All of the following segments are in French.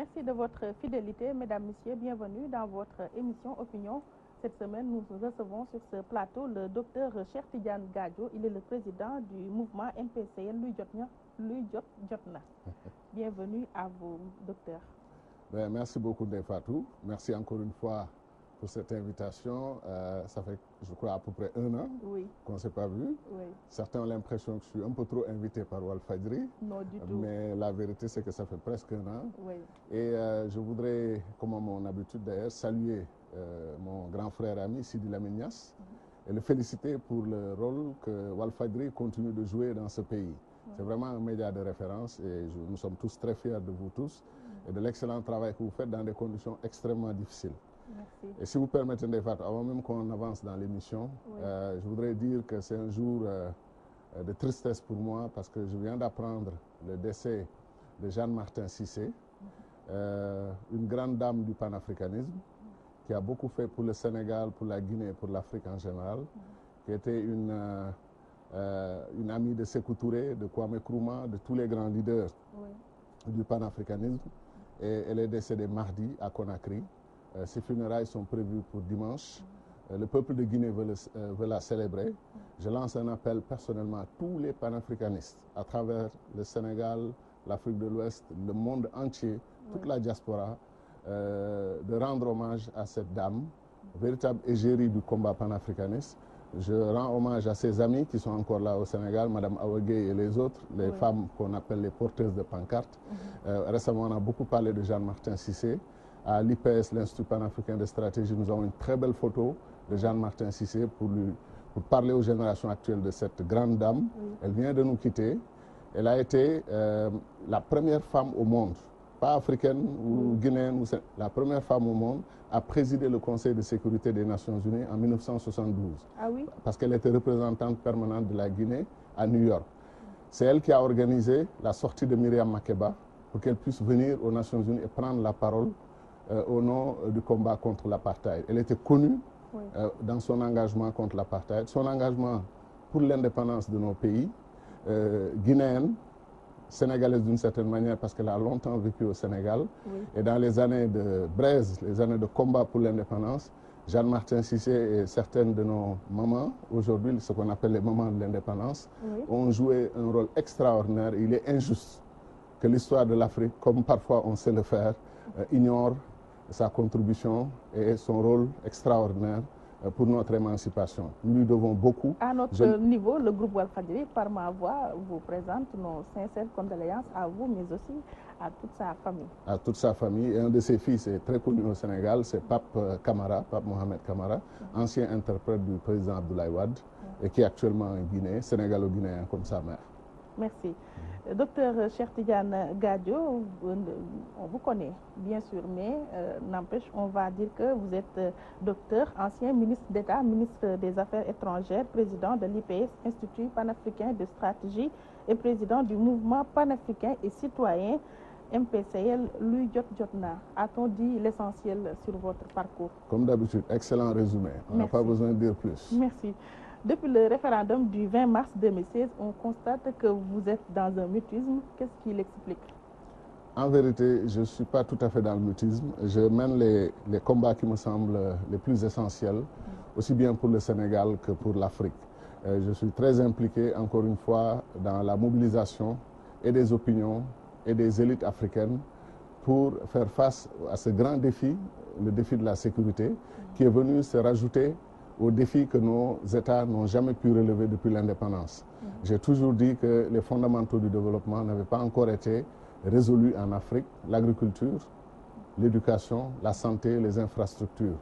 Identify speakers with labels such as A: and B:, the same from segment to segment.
A: Merci de votre fidélité, mesdames, messieurs. Bienvenue dans votre émission Opinion. Cette semaine, nous recevons sur ce plateau le docteur Cheikh Tidiane Gadio. Il est le président du mouvement MPCL Luy Jotna. Bienvenue à vous, docteur.
B: Merci beaucoup, Ndeye Fatou. Merci encore une fois pour cette invitation. Ça fait, je crois, à peu près 1 an qu'on ne s'est pas vu.
A: Oui.
B: Certains ont l'impression que je suis un peu trop invité par Walfadjri.
A: Non, du tout.
B: Mais la vérité, c'est que ça fait presque 1 an.
A: Oui.
B: Et je voudrais, comme à mon habitude d'ailleurs, saluer mon grand frère ami Sidi Lamine Niasse et le féliciter pour le rôle que Walfadjri continue de jouer dans ce pays. C'est vraiment un média de référence et nous sommes tous très fiers de vous tous et de l'excellent travail que vous faites dans des conditions extrêmement difficiles.
A: Merci.
B: Et si vous permettez, Ndeye Fatou, avant même qu'on avance dans l'émission, je voudrais dire que c'est un jour de tristesse pour moi parce que je viens d'apprendre le décès de Jeanne-Martin Cissé, une grande dame du panafricanisme qui a beaucoup fait pour le Sénégal, pour la Guinée et pour l'Afrique en général, qui était une amie de Sékou Touré, de Kwame Nkrumah, de tous les grands leaders du panafricanisme. Et elle est décédée mardi à Conakry. Ses funérailles sont prévues pour dimanche. Le peuple de Guinée veut la célébrer. Je lance un appel personnellement à tous les panafricanistes à travers le Sénégal, l'Afrique de l'Ouest, le monde entier, toute la diaspora, de rendre hommage à cette dame, véritable égérie du combat panafricaniste. Je rends hommage à ses amis qui sont encore là au Sénégal, Mme Awagé et les autres, les femmes qu'on appelle les porteuses de pancartes. Récemment, on a beaucoup parlé de Jeanne-Martin Cissé. À l'IPS, l'Institut panafricain de stratégie, nous avons une très belle photo de Jeanne-Martin Cissé pour parler aux générations actuelles de cette grande dame. Elle vient de nous quitter. Elle a été la première femme au monde, pas africaine ou guinéenne, la première femme au monde à présider le Conseil de sécurité des Nations Unies en 1972.
A: Ah oui?
B: Parce qu'elle était représentante permanente de la Guinée à New York. C'est elle qui a organisé la sortie de Myriam Makeba pour qu'elle puisse venir aux Nations Unies et prendre la parole au nom du combat contre l'apartheid. Elle était connue dans son engagement contre l'apartheid, son engagement pour l'indépendance de nos pays, guinéenne, sénégalaise d'une certaine manière parce qu'elle a longtemps vécu au Sénégal. Et dans les années de braise, les années de combat pour l'indépendance, Jeanne-Martin Cissé et certaines de nos mamans, aujourd'hui ce qu'on appelle les mamans de l'indépendance, ont joué un rôle extraordinaire. Il est injuste que l'histoire de l'Afrique, comme parfois on sait le faire, ignore sa contribution et son rôle extraordinaire pour notre émancipation. Nous lui devons beaucoup.
A: À notre niveau, le groupe Walfadjri, par ma voix, vous présente nos sincères condoléances à vous, mais aussi à toute sa famille. À
B: toute sa famille. Et un de ses fils est très connu au Sénégal, c'est Pape Camara, Pape Mohamed Camara, ancien interprète du président Abdoulaye Wade, et qui est actuellement en Guinée, sénégalo-guinéen comme sa mère.
A: Merci. Docteur Cheikh Tidiane Gadio, on vous connaît bien sûr, mais n'empêche, on va dire que vous êtes docteur, ancien ministre d'État, ministre des Affaires étrangères, président de l'IPS, Institut panafricain de stratégie, et président du mouvement panafricain et citoyen MPCL Luy Jotna. A-t-on dit l'essentiel sur votre parcours?
B: Comme d'habitude, excellent résumé. On n'a pas besoin de dire plus.
A: Merci. Depuis le référendum du 20 mars 2016, on constate que vous êtes dans un mutisme. Qu'est-ce qui l'explique?
B: En vérité, je ne suis pas tout à fait dans le mutisme. Je mène les combats qui me semblent les plus essentiels, aussi bien pour le Sénégal que pour l'Afrique. Je suis très impliqué, encore une fois, dans la mobilisation et des opinions et des élites africaines pour faire face à ce grand défi, le défi de la sécurité, qui est venu se rajouter aux défis que nos États n'ont jamais pu relever depuis l'indépendance. J'ai toujours dit que les fondamentaux du développement n'avaient pas encore été résolus en Afrique, l'agriculture, l'éducation, la santé, les infrastructures.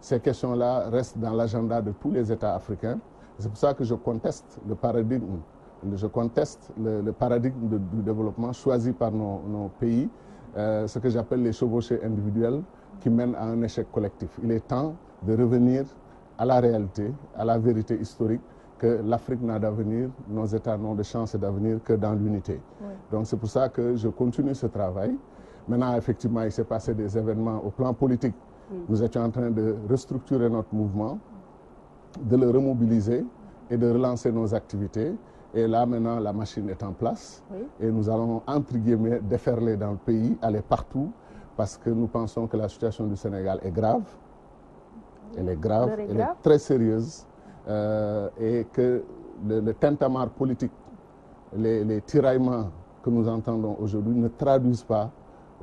B: Ces questions-là restent dans l'agenda de tous les États africains. C'est pour ça que je conteste le paradigme, du développement choisi par nos pays, ce que j'appelle les chevauchées individuelles qui mènent à un échec collectif. Il est temps de revenir à la réalité, à la vérité historique, que l'Afrique n'a d'avenir, nos États n'ont de chance d'avenir que dans l'unité. Donc c'est pour ça que je continue ce travail. Maintenant, effectivement, il s'est passé des événements au plan politique. Nous étions en train de restructurer notre mouvement, de le remobiliser et de relancer nos activités. Et là, maintenant, la machine est en place et nous allons, entre guillemets, déferler dans le pays, aller partout parce que nous pensons que la situation du Sénégal est grave. Elle est grave, elle est
A: grave.
B: très sérieuse et que le tintamarre politique, les tiraillements que nous entendons aujourd'hui ne traduisent pas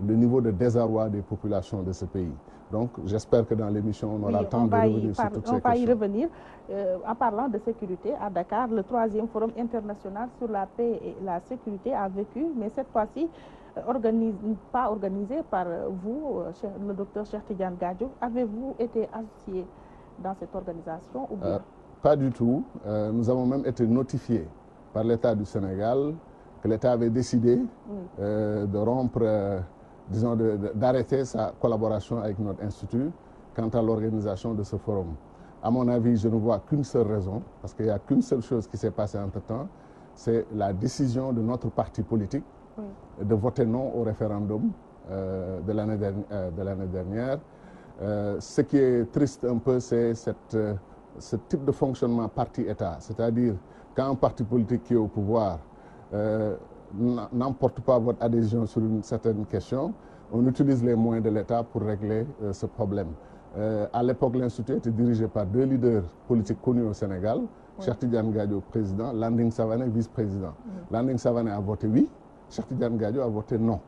B: le niveau de désarroi des populations de ce pays. Donc, j'espère que dans l'émission, on aura le temps de revenir sur toutes ces questions.
A: On va y revenir. En parlant de sécurité, à Dakar, le 3e Forum international sur la paix et la sécurité a vécu, mais cette fois-ci, pas organisé par vous, le docteur Cheikh Tidiane Gadio. Avez-vous été associé dans cette organisation ou bien?
B: Pas du tout. Nous avons même été notifiés par l'État du Sénégal que l'État avait décidé de rompre, disons, d'arrêter sa collaboration avec notre institut quant à l'organisation de ce forum. À mon avis, je ne vois qu'une seule raison, parce qu'il n'y a qu'une seule chose qui s'est passée entre-temps, c'est la décision de notre parti politique de voter non au référendum de l'année dernière. Ce qui est triste un peu, c'est ce type de fonctionnement parti-État, c'est-à-dire quand un parti politique qui est au pouvoir n'emporte pas votre adhésion sur une certaine question, on utilise les moyens de l'État pour régler ce problème. À l'époque, l'Institut était dirigé par 2 leaders politiques connus au Sénégal, Cheikh Tidiane Gadio, président, Landing Savané, vice-président. Landing Savané a voté oui, Cheikh Tidiane Gadio a voté non.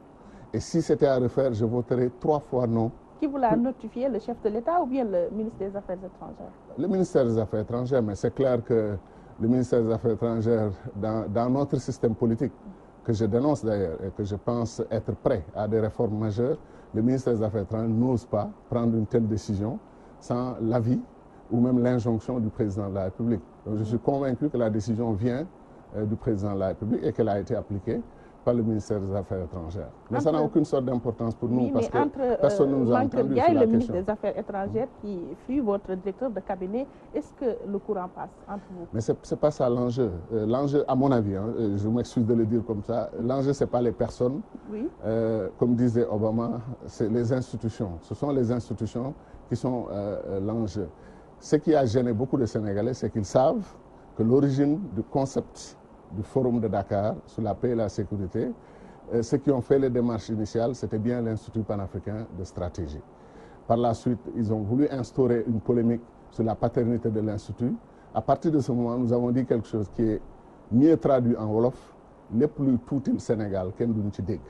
B: Et si c'était à refaire, je voterais 3 fois non.
A: Qui vous l'a notifié, le chef de l'État ou bien le ministre des Affaires étrangères? Le
B: ministère des Affaires étrangères, mais c'est clair que le ministère des Affaires étrangères, dans notre système politique, que je dénonce d'ailleurs et que je pense être prêt à des réformes majeures, le ministère des Affaires étrangères n'ose pas prendre une telle décision sans l'avis ou même l'injonction du président de la République. Donc je suis convaincu que la décision vient du président de la République et qu'elle a été appliquée par le ministère des Affaires étrangères. Mais ça n'a aucune sorte d'importance pour nous parce que personne ne nous a entendu sur la question.
A: Le ministre des Affaires étrangères qui fut votre directeur de cabinet, est-ce que le courant passe entre vous?
B: Mais c'est pas ça l'enjeu. L'enjeu, à mon avis, je m'excuse de le dire comme ça, l'enjeu c'est pas les personnes.
A: Oui.
B: Comme disait Obama, c'est les institutions. Ce sont les institutions qui sont l'enjeu. Ce qui a gêné beaucoup de Sénégalais, c'est qu'ils savent que l'origine du concept du Forum de Dakar sur la paix et la sécurité, ceux qui ont fait les démarches initiales, c'était bien l'Institut panafricain de stratégie. Par la suite, ils ont voulu instaurer une polémique sur la paternité de l'Institut. À partir de ce moment, nous avons dit quelque chose qui est mieux traduit en Wolof, les plus tout le Sénégal, qu'un d'une dég.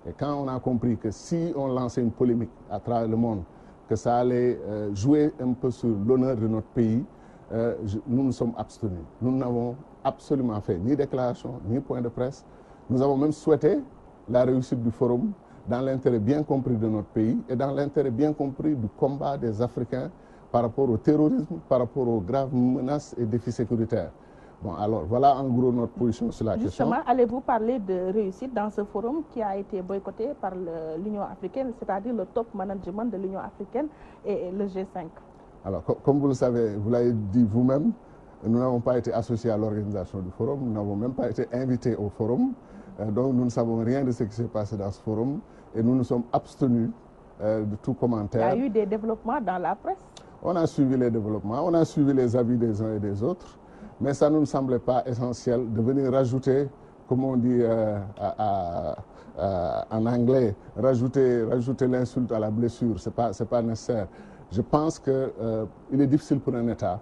B: Et quand on a compris que si on lançait une polémique à travers le monde, que ça allait jouer un peu sur l'honneur de notre pays, nous nous sommes abstenus. Nous n'avons absolument fait ni déclaration, ni point de presse. Nous avons même souhaité la réussite du forum dans l'intérêt bien compris de notre pays et dans l'intérêt bien compris du combat des Africains par rapport au terrorisme, par rapport aux graves menaces et défis sécuritaires. Bon, alors, voilà en gros notre position sur la question.
A: Justement, allez-vous parler de réussite dans ce forum qui a été boycotté par l'Union africaine, c'est-à-dire le top management de l'Union africaine et le G5?
B: Alors, comme vous le savez, vous l'avez dit vous-même, nous n'avons pas été associés à l'organisation du forum, nous n'avons même pas été invités au forum, donc nous ne savons rien de ce qui s'est passé dans ce forum et nous nous sommes abstenus de tout commentaire.
A: Il y a eu des développements dans la presse?
B: On a suivi les développements, on a suivi les avis des uns et des autres, mais ça ne nous semblait pas essentiel de venir rajouter, comme on dit en anglais, rajouter l'insulte à la blessure, c'est pas nécessaire. Je pense qu'il est difficile pour un État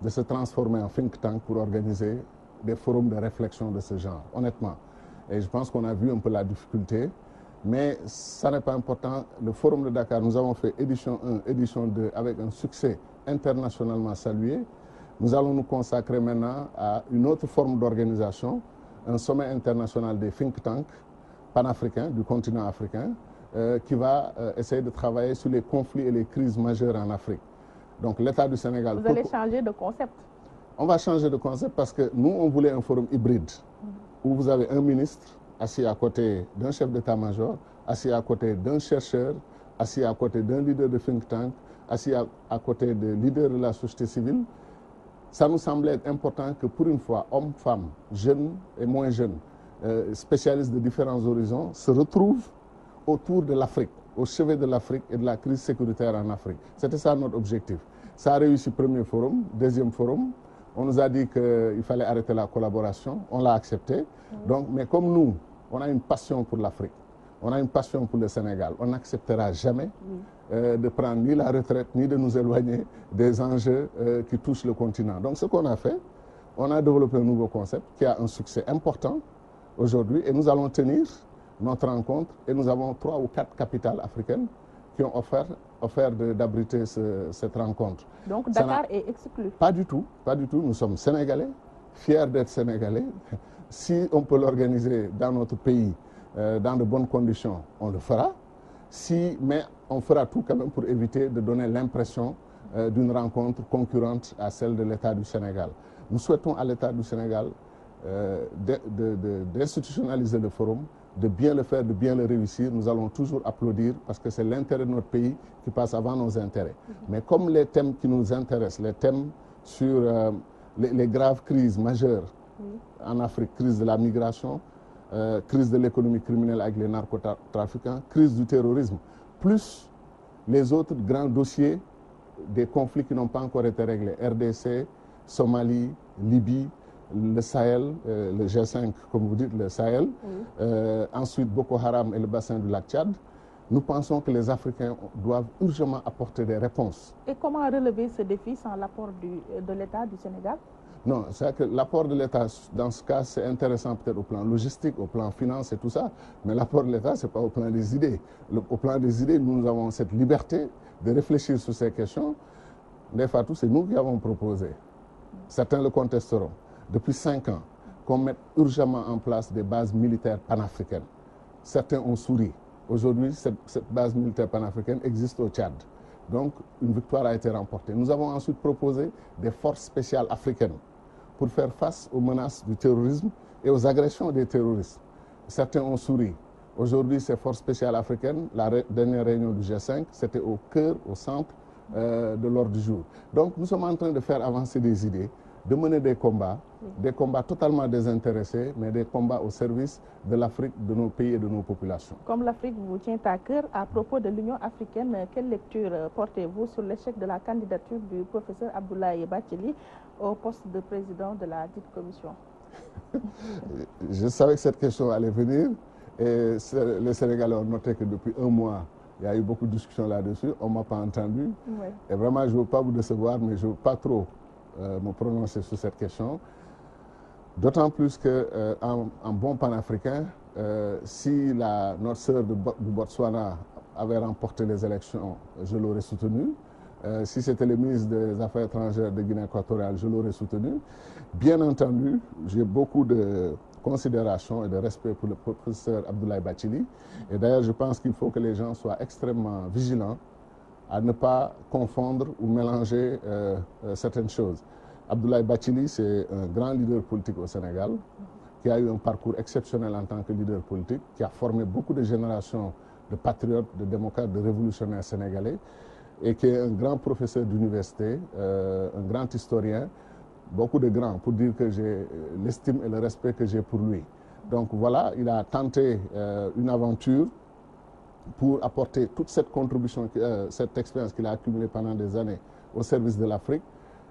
B: de se transformer en think tank pour organiser des forums de réflexion de ce genre, honnêtement. Et je pense qu'on a vu un peu la difficulté, mais ça n'est pas important. Le forum de Dakar, nous avons fait édition 1, édition 2 avec un succès internationalement salué. Nous allons nous consacrer maintenant à une autre forme d'organisation, un sommet international des think tanks panafricains du continent africain, qui va essayer de travailler sur les conflits et les crises majeures en Afrique. Donc l'État du Sénégal...
A: Vous allez changer de concept?
B: On va changer de concept parce que nous, on voulait un forum hybride où vous avez un ministre assis à côté d'un chef d'état-major, assis à côté d'un chercheur, assis à côté d'un leader de think tank, assis à côté de leaders de la société civile. Ça nous semblait être important que pour une fois, hommes, femmes, jeunes et moins jeunes, spécialistes de différents horizons, se retrouvent autour de l'Afrique, au chevet de l'Afrique et de la crise sécuritaire en Afrique. C'était ça notre objectif. Ça a réussi premier forum, deuxième forum. On nous a dit qu'il fallait arrêter la collaboration. On l'a accepté. Donc, mais comme nous, on a une passion pour l'Afrique. on a une passion pour le Sénégal. On n'acceptera jamais de prendre ni la retraite, ni de nous éloigner des enjeux qui touchent le continent. Donc ce qu'on a fait, on a développé un nouveau concept qui a un succès important aujourd'hui et nous allons tenir notre rencontre et nous avons 3 ou 4 capitales africaines qui ont offert d'abriter cette rencontre.
A: Donc Dakar est exclu?
B: Pas du tout, pas du tout. Nous sommes Sénégalais, fiers d'être Sénégalais. Si on peut l'organiser dans notre pays, dans de bonnes conditions, on le fera. Mais on fera tout quand même pour éviter de donner l'impression d'une rencontre concurrente à celle de l'État du Sénégal. Nous souhaitons à l'État du Sénégal d'institutionnaliser le forum, de bien le faire, de bien le réussir. Nous allons toujours applaudir parce que c'est l'intérêt de notre pays qui passe avant nos intérêts. Mais comme les thèmes qui nous intéressent, les thèmes sur les graves crises majeures en Afrique, crise de la migration, crise de l'économie criminelle avec les narcotrafiquants, crise du terrorisme, plus les autres grands dossiers des conflits qui n'ont pas encore été réglés, RDC, Somalie, Libye, le Sahel, le G5, comme vous dites, le Sahel, ensuite Boko Haram et le bassin du lac Tchad. Nous pensons que les Africains doivent urgemment apporter des réponses.
A: Et comment relever ce défi sans l'apport de l'État du Sénégal?
B: Non, c'est que l'apport de l'État, dans ce cas, c'est intéressant peut-être au plan logistique, au plan finance et tout ça, mais l'apport de l'État, ce n'est pas au plan des idées. Au plan des idées, nous avons cette liberté de réfléchir sur ces questions. Les Fatou, c'est nous qui avons proposé. Certains le contesteront. Depuis 5 ans, qu'on mette urgemment en place des bases militaires panafricaines. Certains ont souri. Aujourd'hui, cette base militaire panafricaine existe au Tchad. Donc, une victoire a été remportée. Nous avons ensuite proposé des forces spéciales africaines pour faire face aux menaces du terrorisme et aux agressions des terroristes. Certains ont souri. Aujourd'hui, ces forces spéciales africaines, la dernière réunion du G5, c'était au cœur, au centre de l'ordre du jour. Donc, nous sommes en train de faire avancer des idées, de mener des combats totalement désintéressés, mais des combats au service de l'Afrique, de nos pays et de nos populations.
A: Comme l'Afrique vous tient à cœur, à propos de l'Union africaine, quelle lecture portez-vous sur l'échec de la candidature du professeur Abdoulaye Bathily au poste de président de la dite commission?
B: Je savais que cette question allait venir et les Sénégalais ont noté que depuis 1 mois, il y a eu beaucoup de discussions là-dessus. On ne m'a pas entendu.
A: Oui.
B: Et vraiment, je ne veux pas vous décevoir, mais je ne veux pas trop me prononcer sur cette question. D'autant plus qu'en bon panafricain, si notre sœur du Botswana avait remporté les élections, je l'aurais soutenu. Si c'était le ministre des Affaires étrangères de Guinée équatoriale, je l'aurais soutenu. Bien entendu, j'ai beaucoup de considération et de respect pour le professeur Abdoulaye Bathily. Et d'ailleurs, je pense qu'il faut que les gens soient extrêmement vigilants à ne pas confondre ou mélanger certaines choses. Abdoulaye Bathily, c'est un grand leader politique au Sénégal, qui a eu un parcours exceptionnel en tant que leader politique, qui a formé beaucoup de générations de patriotes, de démocrates, de révolutionnaires sénégalais, et qui est un grand professeur d'université, un grand historien, beaucoup de grands, pour dire que j'ai l'estime et le respect que j'ai pour lui. Donc voilà, il a tenté une aventure pour apporter toute cette contribution, cette expérience qu'il a accumulée pendant des années au service de l'Afrique.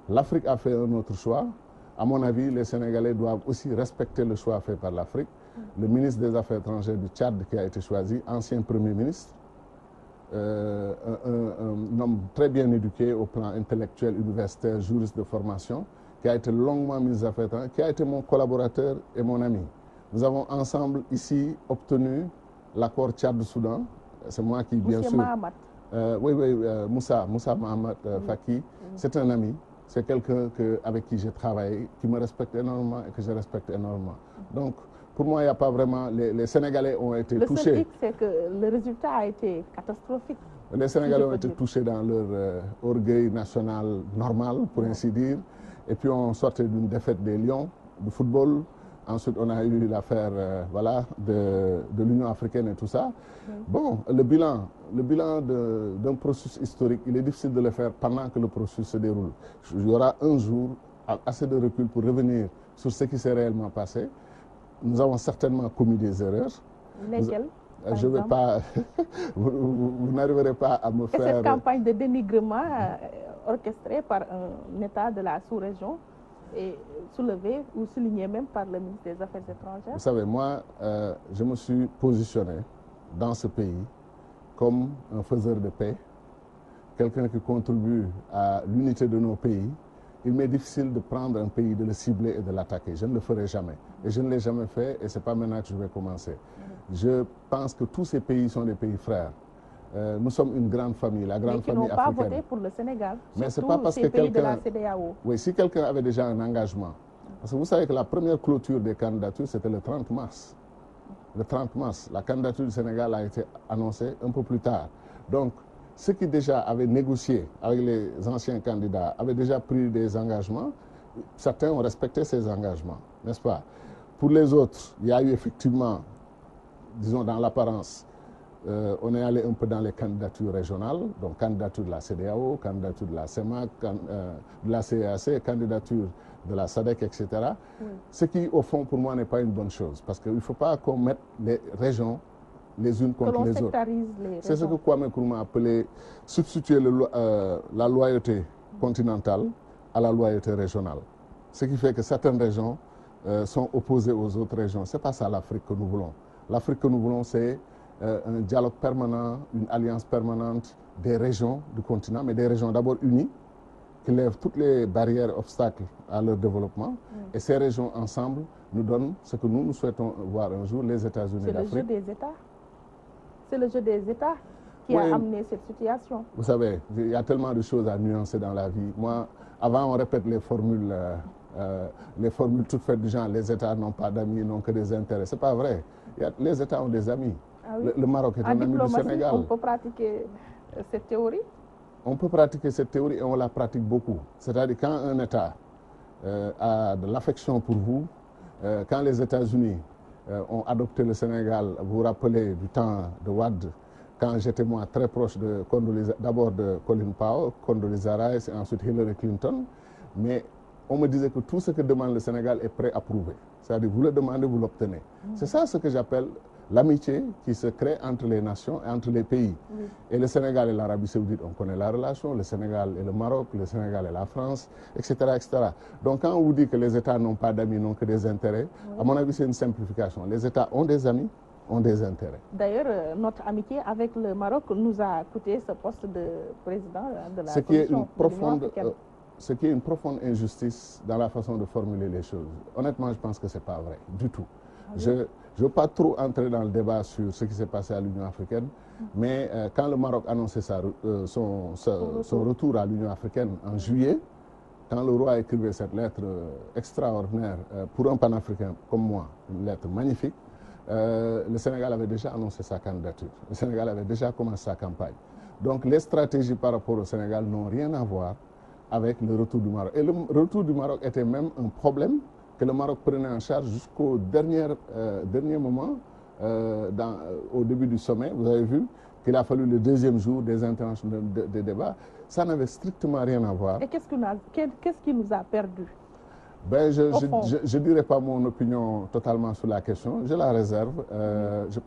B: L'Afrique a fait un autre choix. À mon avis, les Sénégalais doivent aussi respecter le choix fait par l'Afrique. Le ministre des Affaires étrangères du Tchad qui a été choisi, ancien Premier ministre, un homme très bien éduqué au plan intellectuel, universitaire, juriste de formation, qui a été longuement ministre des Affaires étrangères, qui a été mon collaborateur et mon ami. Nous avons ensemble ici obtenu l'accord Tchad-Soudan. C'est moi qui, bien sûr...
A: Mahamat.
B: Moussa Mahamat Faki. C'est un ami. C'est quelqu'un avec qui j'ai travaillé, qui me respecte énormément et que je respecte énormément. Donc, pour moi, il n'y a pas vraiment... Les Sénégalais ont été touchés.
A: Le seul hic, c'est que le résultat a été catastrophique.
B: Les Sénégalais ont été touchés dans leur orgueil national normal, pour ainsi dire. Et puis, on sortait d'une défaite des Lions, du football. Ensuite, on a eu l'affaire de l'Union africaine et tout ça. Bon, le bilan d'un processus historique, il est difficile de le faire pendant que le processus se déroule. Il y aura un jour assez de recul pour revenir sur ce qui s'est réellement passé. Nous avons certainement commis des erreurs.
A: Lesquelles?
B: Je ne vais pas... vous n'arriverez pas à me faire...
A: Et cette campagne de dénigrement orchestrée par un État de la sous-région et soulevée ou soulignée même par le ministre des Affaires étrangères?
B: Vous savez, moi, je me suis positionné dans ce pays comme un faiseur de paix, quelqu'un qui contribue à l'unité de nos pays, il m'est difficile de prendre un pays, de le cibler et de l'attaquer. Je ne le ferai jamais. Et je ne l'ai jamais fait et ce n'est pas maintenant que je vais commencer. Je pense que tous ces pays sont des pays frères. Nous sommes une grande famille, la grande famille africaine.
A: Mais qui n'ont pas voté pour le Sénégal.
B: Mais c'est pas parce que
A: pays de la CEDEAO.
B: Oui, si quelqu'un avait déjà un engagement. Parce que vous savez que la première clôture des candidatures, c'était le 30 mars. Le 30 mars, la candidature du Sénégal a été annoncée un peu plus tard. Donc, ceux qui déjà avaient négocié avec les anciens candidats avaient déjà pris des engagements. Certains ont respecté ces engagements, n'est-ce pas? Pour les autres, il y a eu effectivement, disons dans l'apparence, on est allé un peu dans les candidatures régionales, donc candidature de la CEDEAO, candidature de la CEMAC, de la CEAC, candidature de la SADC, etc. Oui. Ce qui, au fond, pour moi, n'est pas une bonne chose, parce qu'il ne faut pas qu'on mette les régions les unes contre les autres. C'est ce que Kwame Nkrumah a appelé substituer la loyauté continentale à la loyauté régionale. Ce qui fait que certaines régions sont opposées aux autres régions. Ce n'est pas ça l'Afrique que nous voulons. L'Afrique que nous voulons, c'est un dialogue permanent, une alliance permanente des régions du continent, mais des régions d'abord unies, qui lèvent toutes les barrières, obstacles à leur développement. Et ces régions ensemble nous donnent ce que nous souhaitons voir un jour, les États-Unis d'Afrique.
A: C'est le jeu des États. C'est le jeu des États qui a amené cette situation.
B: Vous savez, il y a tellement de choses à nuancer dans la vie. Moi, avant, on répète les formules toutes faites du genre, les États n'ont pas d'amis, n'ont que des intérêts. Ce n'est pas vrai. Les États ont des amis.
A: Ah oui?
B: Le Maroc est un ami du Sénégal.
A: On peut pratiquer cette théorie?
B: On peut pratiquer cette théorie et on la pratique beaucoup. C'est-à-dire quand un État a de l'affection pour vous, quand les États-Unis ont adopté le Sénégal, vous vous rappelez du temps de Wade, quand j'étais moi très proche d'abord de Colin Powell, Condoleezza Rice et ensuite Hillary Clinton, mais on me disait que tout ce que demande le Sénégal est prêt à prouver. C'est-à-dire vous le demandez, vous l'obtenez. C'est ça ce que j'appelle l'amitié qui se crée entre les nations et entre les pays. Oui. Et le Sénégal et l'Arabie Saoudite, on connaît la relation, le Sénégal et le Maroc, le Sénégal et la France, etc., etc. Donc quand on vous dit que les États n'ont pas d'amis, n'ont que des intérêts, oui, à mon avis c'est une simplification. Les États ont des amis, ont des intérêts.
A: D'ailleurs, notre amitié avec le Maroc nous a coûté ce poste de président de la Commission de l'Union africaine.
B: Ce qui est une profonde injustice dans la façon de formuler les choses. Honnêtement, je pense que ce n'est pas vrai, du tout. Ah oui? Je ne veux pas trop entrer dans le débat sur ce qui s'est passé à l'Union africaine, mais quand le Maroc annonçait son retour à l'Union africaine en juillet, quand le roi écrivait cette lettre extraordinaire pour un panafricain comme moi, une lettre magnifique, le Sénégal avait déjà annoncé sa candidature. Le Sénégal avait déjà commencé sa campagne. Donc les stratégies par rapport au Sénégal n'ont rien à voir avec le retour du Maroc. Et le retour du Maroc était même un problème que le Maroc prenait en charge jusqu'au dernier moment, au début du sommet. Vous avez vu qu'il a fallu le deuxième jour des interventions des débats. Ça n'avait strictement rien à voir.
A: Et qu'est-ce qui nous a perdu?
B: Ben, je ne dirais pas mon opinion totalement sur la question. Je la réserve.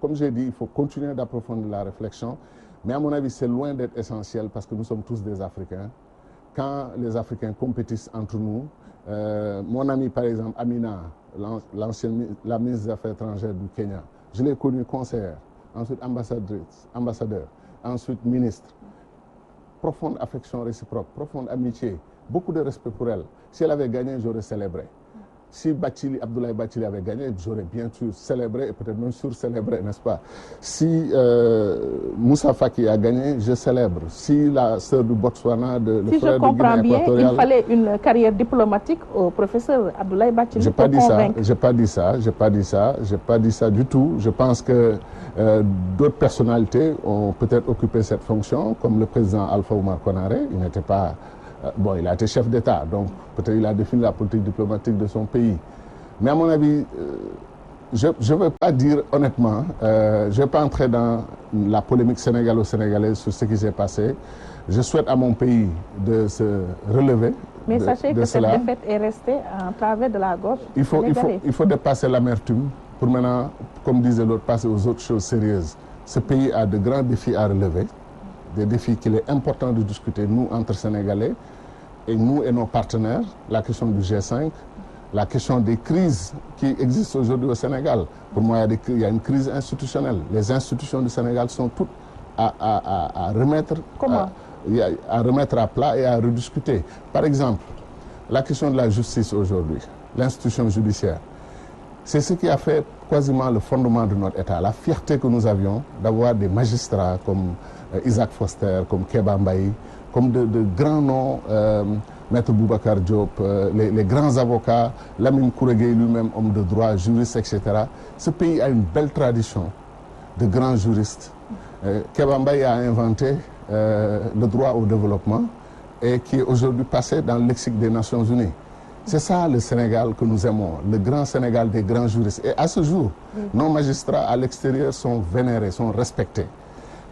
B: Comme j'ai dit, il faut continuer d'approfondir la réflexion. Mais à mon avis, c'est loin d'être essentiel parce que nous sommes tous des Africains. Quand les Africains compétissent entre nous, mon ami par exemple Amina, la ministre des Affaires étrangères du Kenya, je l'ai connue conseillère, ensuite ambassadeur, ensuite ministre. Profonde affection réciproque, profonde amitié, beaucoup de respect pour elle. Si elle avait gagné, j'aurais célébré. Si Abdoulaye Bathily avait gagné, j'aurais bien sûr célébré et peut-être même sur-célébré, n'est-ce pas? Si Moussa Faki a gagné, je célèbre. Si la sœur du Botswana, le frère de Guinée équatoriale... Si je comprends bien,
A: il fallait une carrière diplomatique au professeur Abdoulaye Bathily
B: pour convaincre. J'ai pas dit ça du tout. Je pense que d'autres personnalités ont peut-être occupé cette fonction, comme le président Alpha Oumar Konaré. Il n'était pas... Bon, il a été chef d'État, donc peut-être il a défini la politique diplomatique de son pays. Mais à mon avis, je ne veux pas dire honnêtement, je ne vais pas entrer dans la polémique sénégalo-sénégalaise sur ce qui s'est passé. Je souhaite à mon pays de se relever.
A: Mais sachez que cette défaite est restée en travers de la gauche.
B: Il faut dépasser l'amertume pour maintenant, comme disait l'autre, passer aux autres choses sérieuses. Ce pays a de grands défis à relever. Des défis qu'il est important de discuter, nous, entre Sénégalais, et nous et nos partenaires, la question du G5, la question des crises qui existent aujourd'hui au Sénégal. Pour moi, il y a une crise institutionnelle. Les institutions du Sénégal sont toutes à remettre, à remettre à plat et à rediscuter. Par exemple, la question de la justice aujourd'hui, l'institution judiciaire, c'est ce qui a fait quasiment le fondement de notre État. La fierté que nous avions d'avoir des magistrats comme Isaac Foster, comme Kéba Mbaye, comme de grands noms, Maître Boubacar Diop, les grands avocats, Lamine Kouregué lui-même, homme de droit, juriste, etc. Ce pays a une belle tradition de grands juristes. Kéba Mbaye a inventé le droit au développement et qui est aujourd'hui passé dans le lexique des Nations Unies. C'est ça le Sénégal que nous aimons, le grand Sénégal des grands juristes. Et à ce jour, nos magistrats à l'extérieur sont vénérés, sont respectés.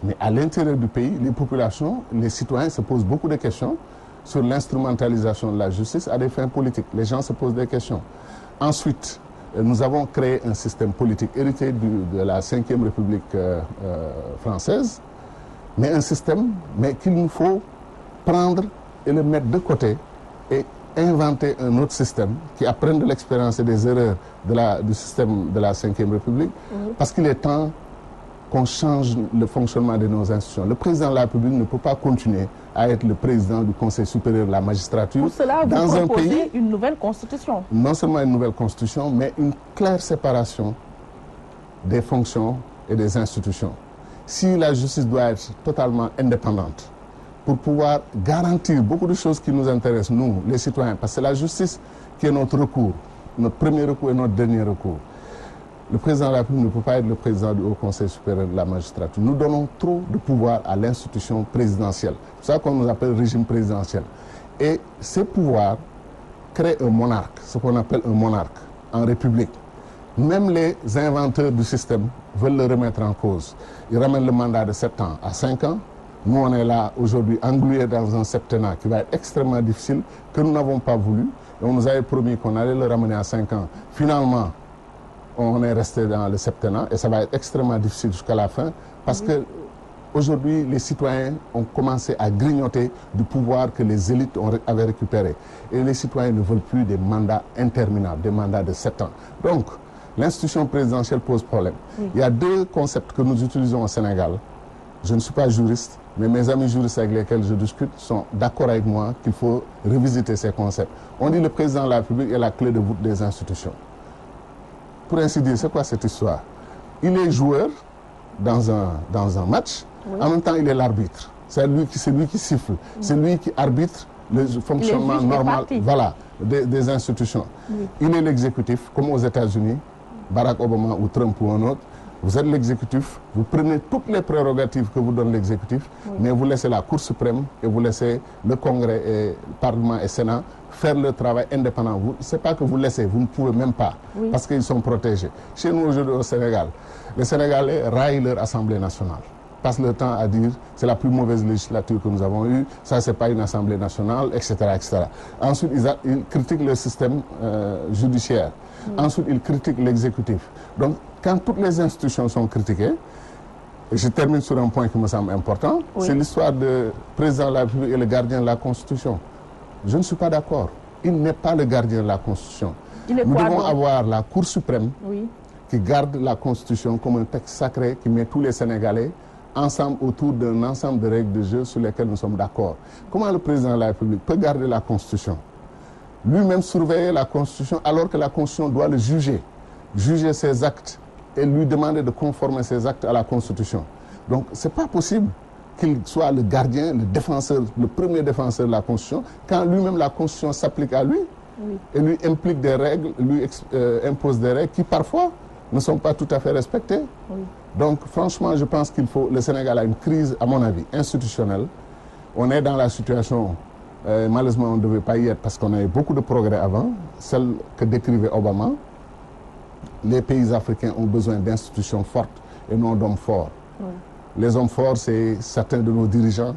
B: Mais à l'intérieur du pays, les populations, les citoyens se posent beaucoup de questions sur l'instrumentalisation de la justice à des fins politiques. Les gens se posent des questions. Ensuite, nous avons créé un système politique hérité de la Ve République française, mais un système qu'il nous faut prendre et le mettre de côté et inventer un autre système qui apprenne de l'expérience et des erreurs du système de la Ve République, parce qu'il est temps qu'on change le fonctionnement de nos institutions. Le président de la République ne peut pas continuer à être le président du Conseil supérieur de la magistrature.
A: Pour cela, vous
B: dans un
A: proposez
B: pays,
A: une nouvelle constitution.
B: Non seulement une nouvelle constitution, mais une claire séparation des fonctions et des institutions. Si la justice doit être totalement indépendante, pour pouvoir garantir beaucoup de choses qui nous intéressent, nous, les citoyens, parce que c'est la justice qui est notre recours, notre premier recours et notre dernier recours. Le président de la République ne peut pas être le président du Haut Conseil supérieur de la magistrature. Nous donnons trop de pouvoir à l'institution présidentielle. C'est ça qu'on nous appelle régime présidentiel. Et ces pouvoirs créent un monarque, ce qu'on appelle un monarque en république. Même les inventeurs du système veulent le remettre en cause. Ils ramènent le mandat de 7 ans à 5 ans. Nous, on est là aujourd'hui englués dans un septennat qui va être extrêmement difficile, que nous n'avons pas voulu. Et on nous avait promis qu'on allait le ramener à 5 ans. Finalement, on est resté dans le septennat et ça va être extrêmement difficile jusqu'à la fin parce que aujourd'hui, les citoyens ont commencé à grignoter du pouvoir que les élites avaient récupéré. Et les citoyens ne veulent plus des mandats interminables, des mandats de 7 ans. Donc, l'institution présidentielle pose problème. Il y a deux concepts que nous utilisons au Sénégal. Je ne suis pas juriste, mais mes amis juristes avec lesquels je discute sont d'accord avec moi qu'il faut revisiter ces concepts. On dit que le président de la République est la clé de voûte des institutions. Pour ainsi dire, c'est quoi cette histoire? Il est joueur dans un match, en même temps il est l'arbitre. C'est lui qui siffle, c'est lui qui arbitre le fonctionnement normal des institutions. Il est l'exécutif, comme aux États-Unis, Barack Obama ou Trump ou un autre. Vous êtes l'exécutif, vous prenez toutes les prérogatives que vous donne l'exécutif, mais vous laissez la Cour suprême et vous laissez le Congrès, et le Parlement et Sénat faire le travail indépendant. Ce n'est pas que vous laissez, vous ne pouvez même pas, parce qu'ils sont protégés. Chez nous aujourd'hui au Sénégal, les Sénégalais raillent leur Assemblée nationale, passent leur temps à dire c'est la plus mauvaise législature que nous avons eue, ça c'est pas une Assemblée nationale, etc. etc. Ensuite, ils critiquent le système judiciaire. Ensuite, ils critiquent l'exécutif. Donc, quand toutes les institutions sont critiquées, et je termine sur un point qui me semble important, c'est l'histoire du président de la République et le gardien de la Constitution. Je ne suis pas d'accord. Il n'est pas le gardien de la Constitution. Nous devons avoir la Cour suprême qui garde la Constitution comme un texte sacré qui met tous les Sénégalais ensemble autour d'un ensemble de règles de jeu sur lesquelles nous sommes d'accord. Comment le président de la République peut garder la Constitution, lui-même surveiller la Constitution alors que la Constitution doit le juger ses actes et lui demander de conformer ses actes à la Constitution? Donc ce n'est pas possible qu'il soit le gardien, le défenseur, le premier défenseur de la Constitution, quand lui-même la Constitution s'applique à lui et lui implique des règles, lui impose des règles qui parfois ne sont pas tout à fait respectées. Donc franchement, je pense qu'il faut... Le Sénégal a une crise, à mon avis, institutionnelle. On est dans la situation... malheureusement, on ne devait pas y être parce qu'on avait beaucoup de progrès avant, celle que décrivait Obama. Les pays africains ont besoin d'institutions fortes et non d'hommes forts. Les hommes forts, c'est certains de nos dirigeants,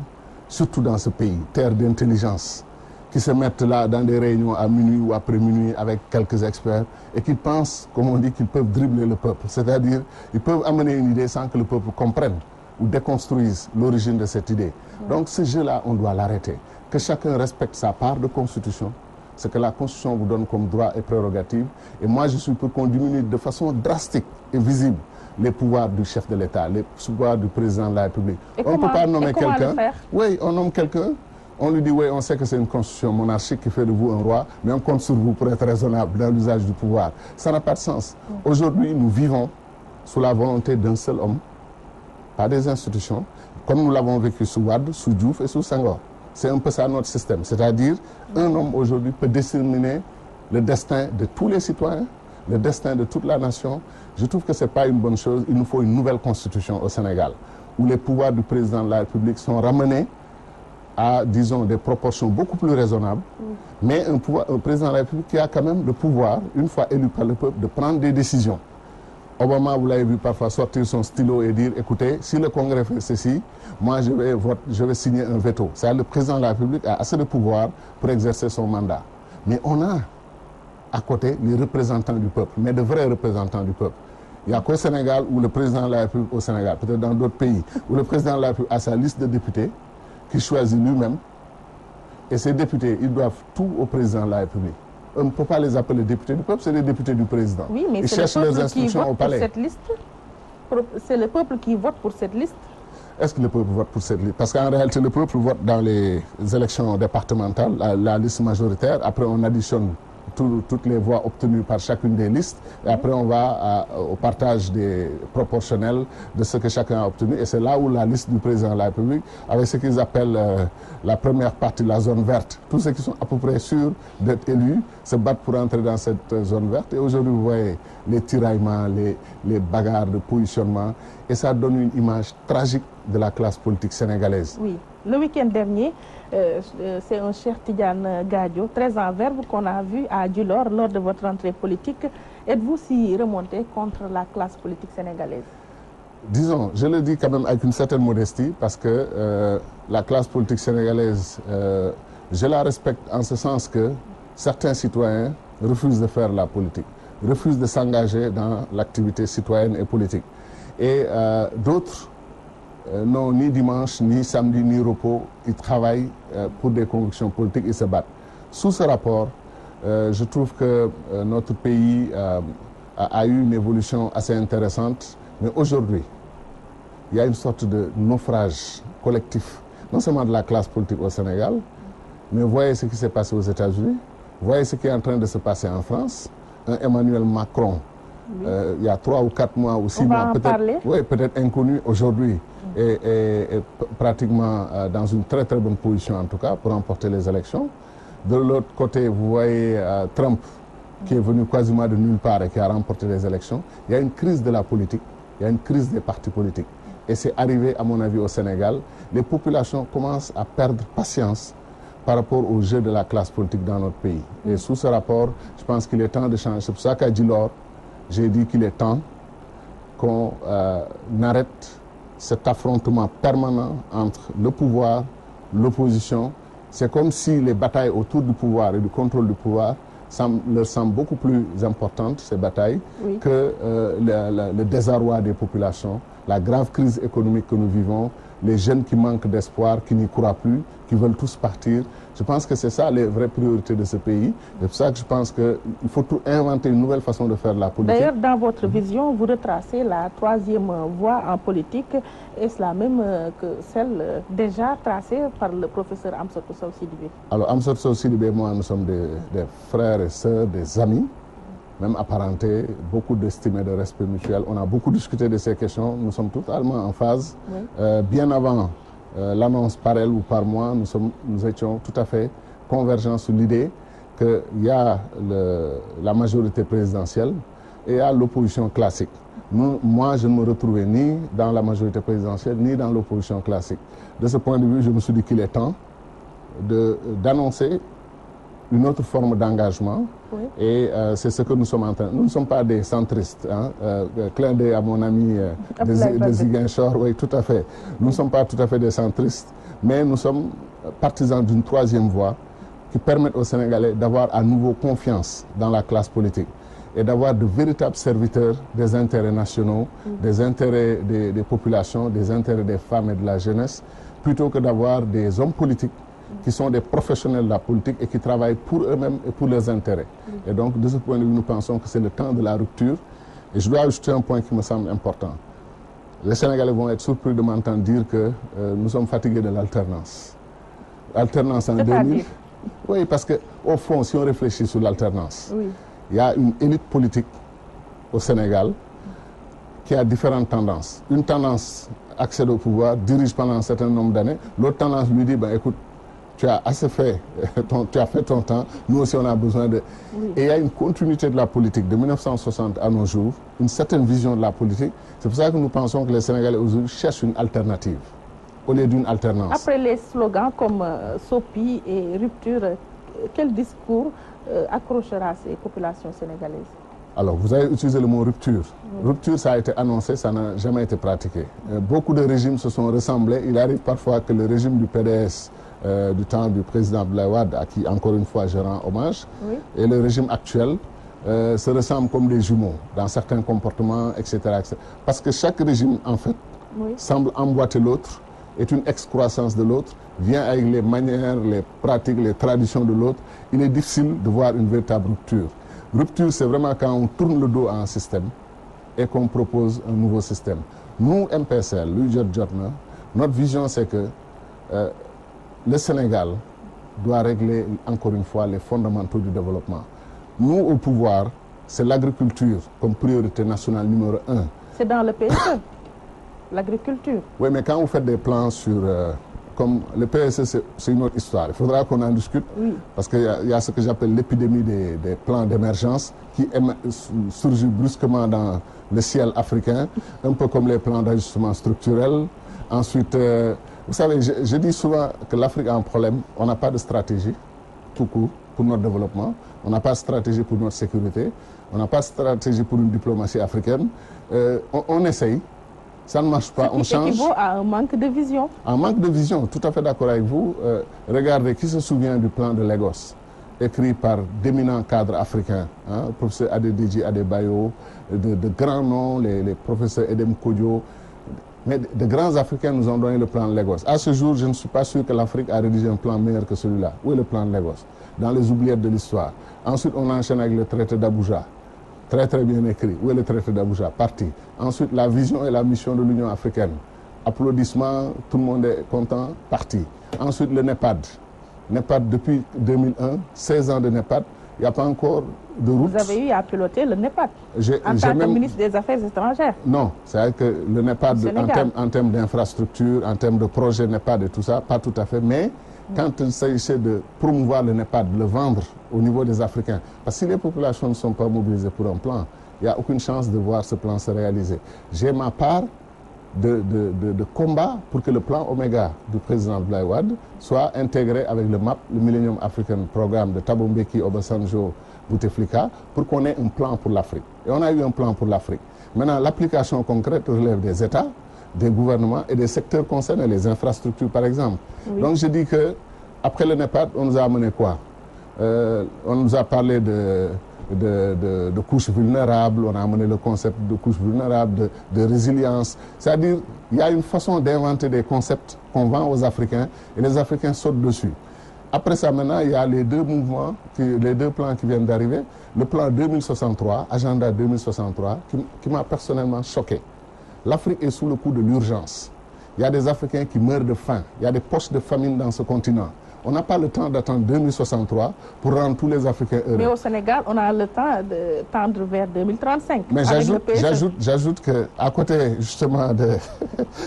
B: surtout dans ce pays, terre d'intelligence, qui se mettent là dans des réunions à minuit ou après minuit avec quelques experts et qui pensent, comme on dit, qu'ils peuvent dribbler le peuple. C'est-à-dire, ils peuvent amener une idée sans que le peuple comprenne ou déconstruise l'origine de cette idée. Donc ce jeu-là, on doit l'arrêter. Que chacun respecte sa part de constitution, ce que la Constitution vous donne comme droit et prérogative. Et moi, je suis pour qu'on diminue de façon drastique et visible les pouvoirs du chef de l'État, les pouvoirs du président de la République. On ne peut pas nommer quelqu'un. Oui, on nomme quelqu'un. On lui dit, oui, on sait que c'est une constitution monarchique qui fait de vous un roi, mais on compte sur vous pour être raisonnable dans l'usage du pouvoir. Ça n'a pas de sens. Aujourd'hui, nous vivons sous la volonté d'un seul homme, pas des institutions, comme nous l'avons vécu sous Wade, sous Diouf et sous Senghor. C'est un peu ça notre système. C'est-à-dire, un homme aujourd'hui peut déterminer le destin de tous les citoyens, le destin de toute la nation. Je trouve que ce n'est pas une bonne chose. Il nous faut une nouvelle constitution au Sénégal, où les pouvoirs du président de la République sont ramenés à, disons, des proportions beaucoup plus raisonnables, mais un président de la République qui a quand même le pouvoir, une fois élu par le peuple, de prendre des décisions. Obama, vous l'avez vu parfois sortir son stylo et dire, écoutez, si le Congrès fait ceci, moi je vais signer un veto. C'est-à-dire le président de la République a assez de pouvoir pour exercer son mandat. Mais on a à côté les représentants du peuple, mais de vrais représentants du peuple. Il n'y a qu'au Sénégal où le président de la République, au Sénégal, peut-être dans d'autres pays, où le président de la République a sa liste de députés, qu'il choisit lui-même, et ces députés, ils doivent tout au président de la République. On ne peut pas les appeler députés du peuple, c'est les députés du président.
A: Oui, mais
B: ils cherchent leurs instructions au palais.
A: C'est le peuple qui vote pour cette liste.
B: Est-ce que le peuple vote pour cette liste? Parce qu'en réalité, le peuple vote dans les élections départementales, la liste majoritaire. Après, on additionne toutes les voix obtenues par chacune des listes. Et après, on va au partage des proportionnels de ce que chacun a obtenu. Et c'est là où la liste du président de la République, avec ce qu'ils appellent la première partie, la zone verte, tous ceux qui sont à peu près sûrs d'être élus se battent pour entrer dans cette zone verte. Et aujourd'hui, vous voyez les tiraillements, les bagarres de positionnement. Et ça donne une image tragique de la classe politique sénégalaise.
A: Oui. Le week-end dernier, c'est un Cheikh Tidiane Gadio, très en verve, qu'on a vu à Djilor lors de votre entrée politique. Êtes-vous si remonté contre la classe politique sénégalaise?
B: Disons, je le dis quand même avec une certaine modestie, parce que la classe politique sénégalaise, je la respecte en ce sens que certains citoyens refusent de faire la politique, refusent de s'engager dans l'activité citoyenne et politique. Et d'autres n'ont ni dimanche, ni samedi, ni repos. Ils travaillent pour des convictions politiques, ils se battent. Sous ce rapport, je trouve que notre pays a eu une évolution assez intéressante. Mais aujourd'hui, il y a une sorte de naufrage collectif, non seulement de la classe politique au Sénégal, mais voyez ce qui s'est passé aux États-Unis, voyez ce qui est en train de se passer en France. Un Emmanuel Macron, il y a 3 ou 4 mois ou 6 mois, peut-être inconnu aujourd'hui, et pratiquement dans une très très bonne position en tout cas pour remporter les élections. De l'autre côté, vous voyez Trump qui est venu quasiment de nulle part et qui a remporté les élections. Il y a une crise de la politique, il y a une crise des partis politiques. Et c'est arrivé, à mon avis, au Sénégal. Les populations commencent à perdre patience par rapport au jeu de la classe politique dans notre pays. Et sous ce rapport, je pense qu'il est temps de changer. C'est pour ça qu'à Djilor, j'ai dit qu'il est temps qu'on arrête cet affrontement permanent entre le pouvoir, l'opposition. C'est comme si les batailles autour du pouvoir et du contrôle du pouvoir leur semblent beaucoup plus importantes, ces batailles, que le désarroi des populations, la grave crise économique que nous vivons, les jeunes qui manquent d'espoir, qui n'y croient plus, qui veulent tous partir. Je pense que c'est ça les vraies priorités de ce pays. C'est pour ça que je pense qu'il faut inventer une nouvelle façon de faire la politique.
A: D'ailleurs, dans votre vision, vous retracez la 3e voie en politique. Est-ce la même que celle déjà tracée par le professeur Amsatou Sow Sidibé? Alors,
B: Amsatou Sow Sidibé et moi, nous sommes des frères et sœurs, des amis, même apparentés, beaucoup d'estime et de respect mutuel. On a beaucoup discuté de ces questions. Nous sommes totalement en phase. Bien avant l'annonce par elle ou par moi, nous étions tout à fait convergents sur l'idée qu'il y a la majorité présidentielle et il y a l'opposition classique. Moi, je ne me retrouvais ni dans la majorité présidentielle, ni dans l'opposition classique. De ce point de vue, je me suis dit qu'il est temps d'annoncer une autre forme d'engagement. Et c'est ce que nous sommes en train. Nous ne sommes pas des centristes. Clin d'œil à mon ami de Ziguinchor, oui, tout à fait. Nous ne sommes pas tout à fait des centristes, mais nous sommes partisans d'une 3e voie qui permette aux Sénégalais d'avoir à nouveau confiance dans la classe politique et d'avoir de véritables serviteurs des intérêts nationaux, des intérêts des populations, des intérêts des femmes et de la jeunesse, plutôt que d'avoir des hommes politiques qui sont des professionnels de la politique et qui travaillent pour eux-mêmes et pour leurs intérêts. Et donc, de ce point de vue, nous pensons que c'est le temps de la rupture. Et je dois ajouter un point qui me semble important. Les Sénégalais vont être surpris de m'entendre dire que nous sommes fatigués de l'alternance. L'alternance en 2000. Oui, parce qu'au fond, si on réfléchit sur l'alternance, il y a une élite politique au Sénégal qui a différentes tendances. Une tendance accède au pouvoir, dirige pendant un certain nombre d'années. L'autre tendance lui dit, ben, écoute, tu as assez fait, tu as fait ton temps, nous aussi on a besoin de... Et il y a une continuité de la politique de 1960 à nos jours, une certaine vision de la politique. C'est pour ça que nous pensons que les Sénégalais aujourd'hui cherchent une alternative, au lieu d'une alternance.
A: Après les slogans comme Sopi et rupture, quel discours accrochera ces populations sénégalaises?
B: Alors, vous avez utilisé le mot rupture. Rupture, ça a été annoncé, ça n'a jamais été pratiqué. Beaucoup de régimes se sont ressemblés. Il arrive parfois que le régime du PDS du temps du président Abdoulaye Wade, à qui encore une fois je rends hommage, et le régime actuel se ressemblent comme des jumeaux dans certains comportements, etc., etc. Parce que chaque régime, en fait, semble emboîter l'autre, est une excroissance de l'autre, vient avec les manières, les pratiques, les traditions de l'autre. Il est difficile de voir une véritable rupture. Rupture, c'est vraiment quand on tourne le dos à un système et qu'on propose un nouveau système. Nous, MPSL, notre vision, c'est que le Sénégal doit régler, encore une fois, les fondamentaux du développement. Nous, au pouvoir, c'est l'agriculture comme priorité nationale numéro 1.
A: C'est dans le PSE, l'agriculture.
B: Oui, mais quand vous faites des plans sur... comme le PSE, c'est une autre histoire. Il faudra qu'on en discute, parce qu'il y a ce que j'appelle l'épidémie des plans d'émergence qui surgit brusquement dans le ciel africain, un peu comme les plans d'ajustement structurel. Ensuite, vous savez, je dis souvent que l'Afrique a un problème. On n'a pas de stratégie, tout court, pour notre développement. On n'a pas de stratégie pour notre sécurité. On n'a pas de stratégie pour une diplomatie africaine. On essaye. Ça ne marche pas, on change.
A: Ce qui équivaut à un manque de vision.
B: Un manque de vision, tout à fait d'accord avec vous. Regardez, qui se souvient du plan de Lagos, écrit par d'éminents cadres africains, le professeur Adediji Adebayo, de grands noms, les professeurs Edem Kodjo. Mais de grands Africains nous ont donné le plan de Lagos. À ce jour, je ne suis pas sûr que l'Afrique a rédigé un plan meilleur que celui-là. Où est le plan de Lagos? Dans les oubliettes de l'histoire. Ensuite, on enchaîne avec le traité d'Abuja. Très très bien écrit. Où est le traité d'Abuja? Parti. Ensuite, la vision et la mission de l'Union africaine. Applaudissements, tout le monde est content, parti. Ensuite, le NEPAD. NEPAD depuis 2001, 16 ans de NEPAD, il n'y a pas encore de route.
A: Vous avez eu à piloter le NEPAD en tant que ministre des Affaires étrangères.
B: Non, c'est-à-dire que le NEPAD, en termes d'infrastructure, en termes de projet NEPAD et tout ça, pas tout à fait, mais quand il s'agissait de promouvoir le NEPAD, de le vendre au niveau des Africains, parce que si les populations ne sont pas mobilisées pour un plan, il n'y a aucune chance de voir ce plan se réaliser. J'ai ma part de combat pour que le plan Oméga du président Abdoulaye Wade soit intégré avec le MAP, le Millennium African Programme de Thabo Mbeki, Obasanjo, Bouteflika, pour qu'on ait un plan pour l'Afrique. Et on a eu un plan pour l'Afrique. Maintenant, l'application concrète relève des États, des gouvernements et des secteurs concernés, les infrastructures par exemple. Donc je dis que après le NEPAD, on nous a amené quoi? On nous a parlé de couches vulnérables, on a amené le concept de couches vulnérables, de résilience. C'est-à-dire, il y a une façon d'inventer des concepts qu'on vend aux Africains et les Africains sautent dessus. Après ça, maintenant, il y a les deux mouvements, les deux plans qui viennent d'arriver. Le plan 2063, Agenda 2063, qui m'a personnellement choqué. L'Afrique est sous le coup de l'urgence. Il y a des Africains qui meurent de faim. Il y a des poches de famine dans ce continent. On n'a pas le temps d'attendre 2063 pour rendre tous les Africains heureux.
A: Mais au Sénégal, on a le temps de tendre vers 2035.
B: Mais j'ajoute qu'à côté justement de